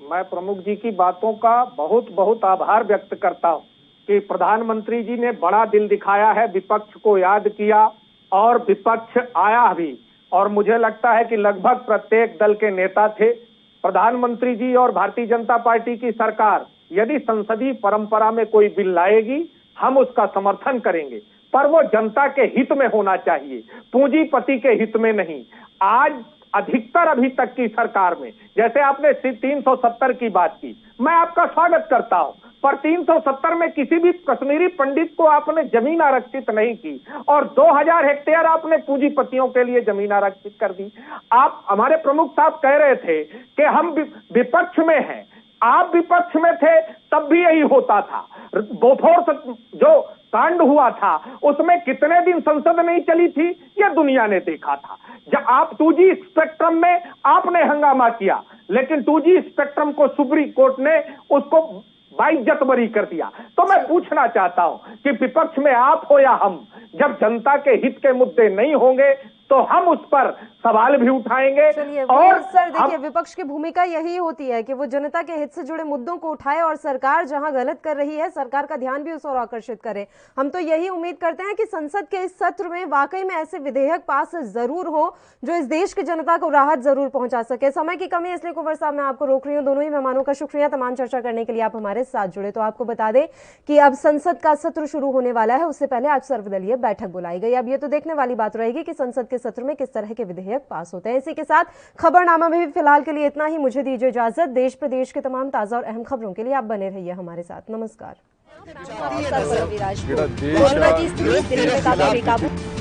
मैं प्रमुख जी की बातों का बहुत बहुत आभार व्यक्त करता हूं कि प्रधानमंत्री जी ने बड़ा दिल दिखाया है, विपक्ष को याद किया और विपक्ष आया भी। और मुझे लगता है कि लगभग प्रत्येक दल के नेता थे। प्रधानमंत्री जी और भारतीय जनता पार्टी की सरकार यदि संसदीय परंपरा में कोई बिल लाएगी, हम उसका समर्थन करेंगे, पर वो जनता के हित में होना चाहिए, पूंजीपति के हित में नहीं। आज अधिकतर अभी तक की सरकार में, जैसे आपने 370 की बात की, मैं आपका स्वागत करता हूं, पर 370 में किसी भी कश्मीरी पंडित को आपने जमीन आरक्षित नहीं की और 2000 हेक्टेयर आपने पूंजीपतियों के लिए जमीन आरक्षित कर दी। आप, हमारे प्रमुख साहब कह रहे थे कि हम विपक्ष में हैं, आप विपक्ष में थे तब भी यही होता था। बोफोर्स जो कांड हुआ था उसमें कितने दिन संसद नहीं चली थी, यह दुनिया ने देखा था। जब आप 2G स्पेक्ट्रम में आपने हंगामा किया, लेकिन 2G स्पेक्ट्रम को सुप्रीम कोर्ट ने उसको बाइज्जत बरी कर दिया। तो मैं पूछना चाहता हूं कि विपक्ष में आप हो या हम, जब जनता के हित के मुद्दे नहीं होंगे तो हम उस पर सवाल भी उठाएंगे। चलिए और सर देखिए, विपक्ष की भूमिका यही होती है कि वो जनता के हित से जुड़े मुद्दों को उठाए और सरकार जहां गलत कर रही है सरकार का ध्यान भी उस ओर आकर्षित करे। हम तो यही उम्मीद करते हैं कि संसद के इस सत्र में वाकई में ऐसे विधेयक पास जरूर हो जो इस देश की जनता को राहत जरूर पहुंचा सके। समय की कमी इसलिए कुंवर साहब मैं आपको रोक रही हूँ। दोनों ही मेहमानों का शुक्रिया तमाम चर्चा करने के लिए आप हमारे साथ जुड़े। तो आपको बता दें कि अब संसद का सत्र शुरू होने वाला है, उससे पहले आज सर्वदलीय बैठक बुलाई गई। अब ये तो देखने वाली बात रहेगी कि संसद के सत्र में किस तरह के विधेयक पास होते हैं। इसी के साथ खबरनामा में भी फिलहाल के लिए इतना ही। मुझे दीजिए इजाजत। देश प्रदेश के तमाम ताजा और अहम खबरों के लिए आप बने रहिए हमारे साथ। नमस्कार। कोरोना की स्थिति दिल्ली में काफी बेकाबू।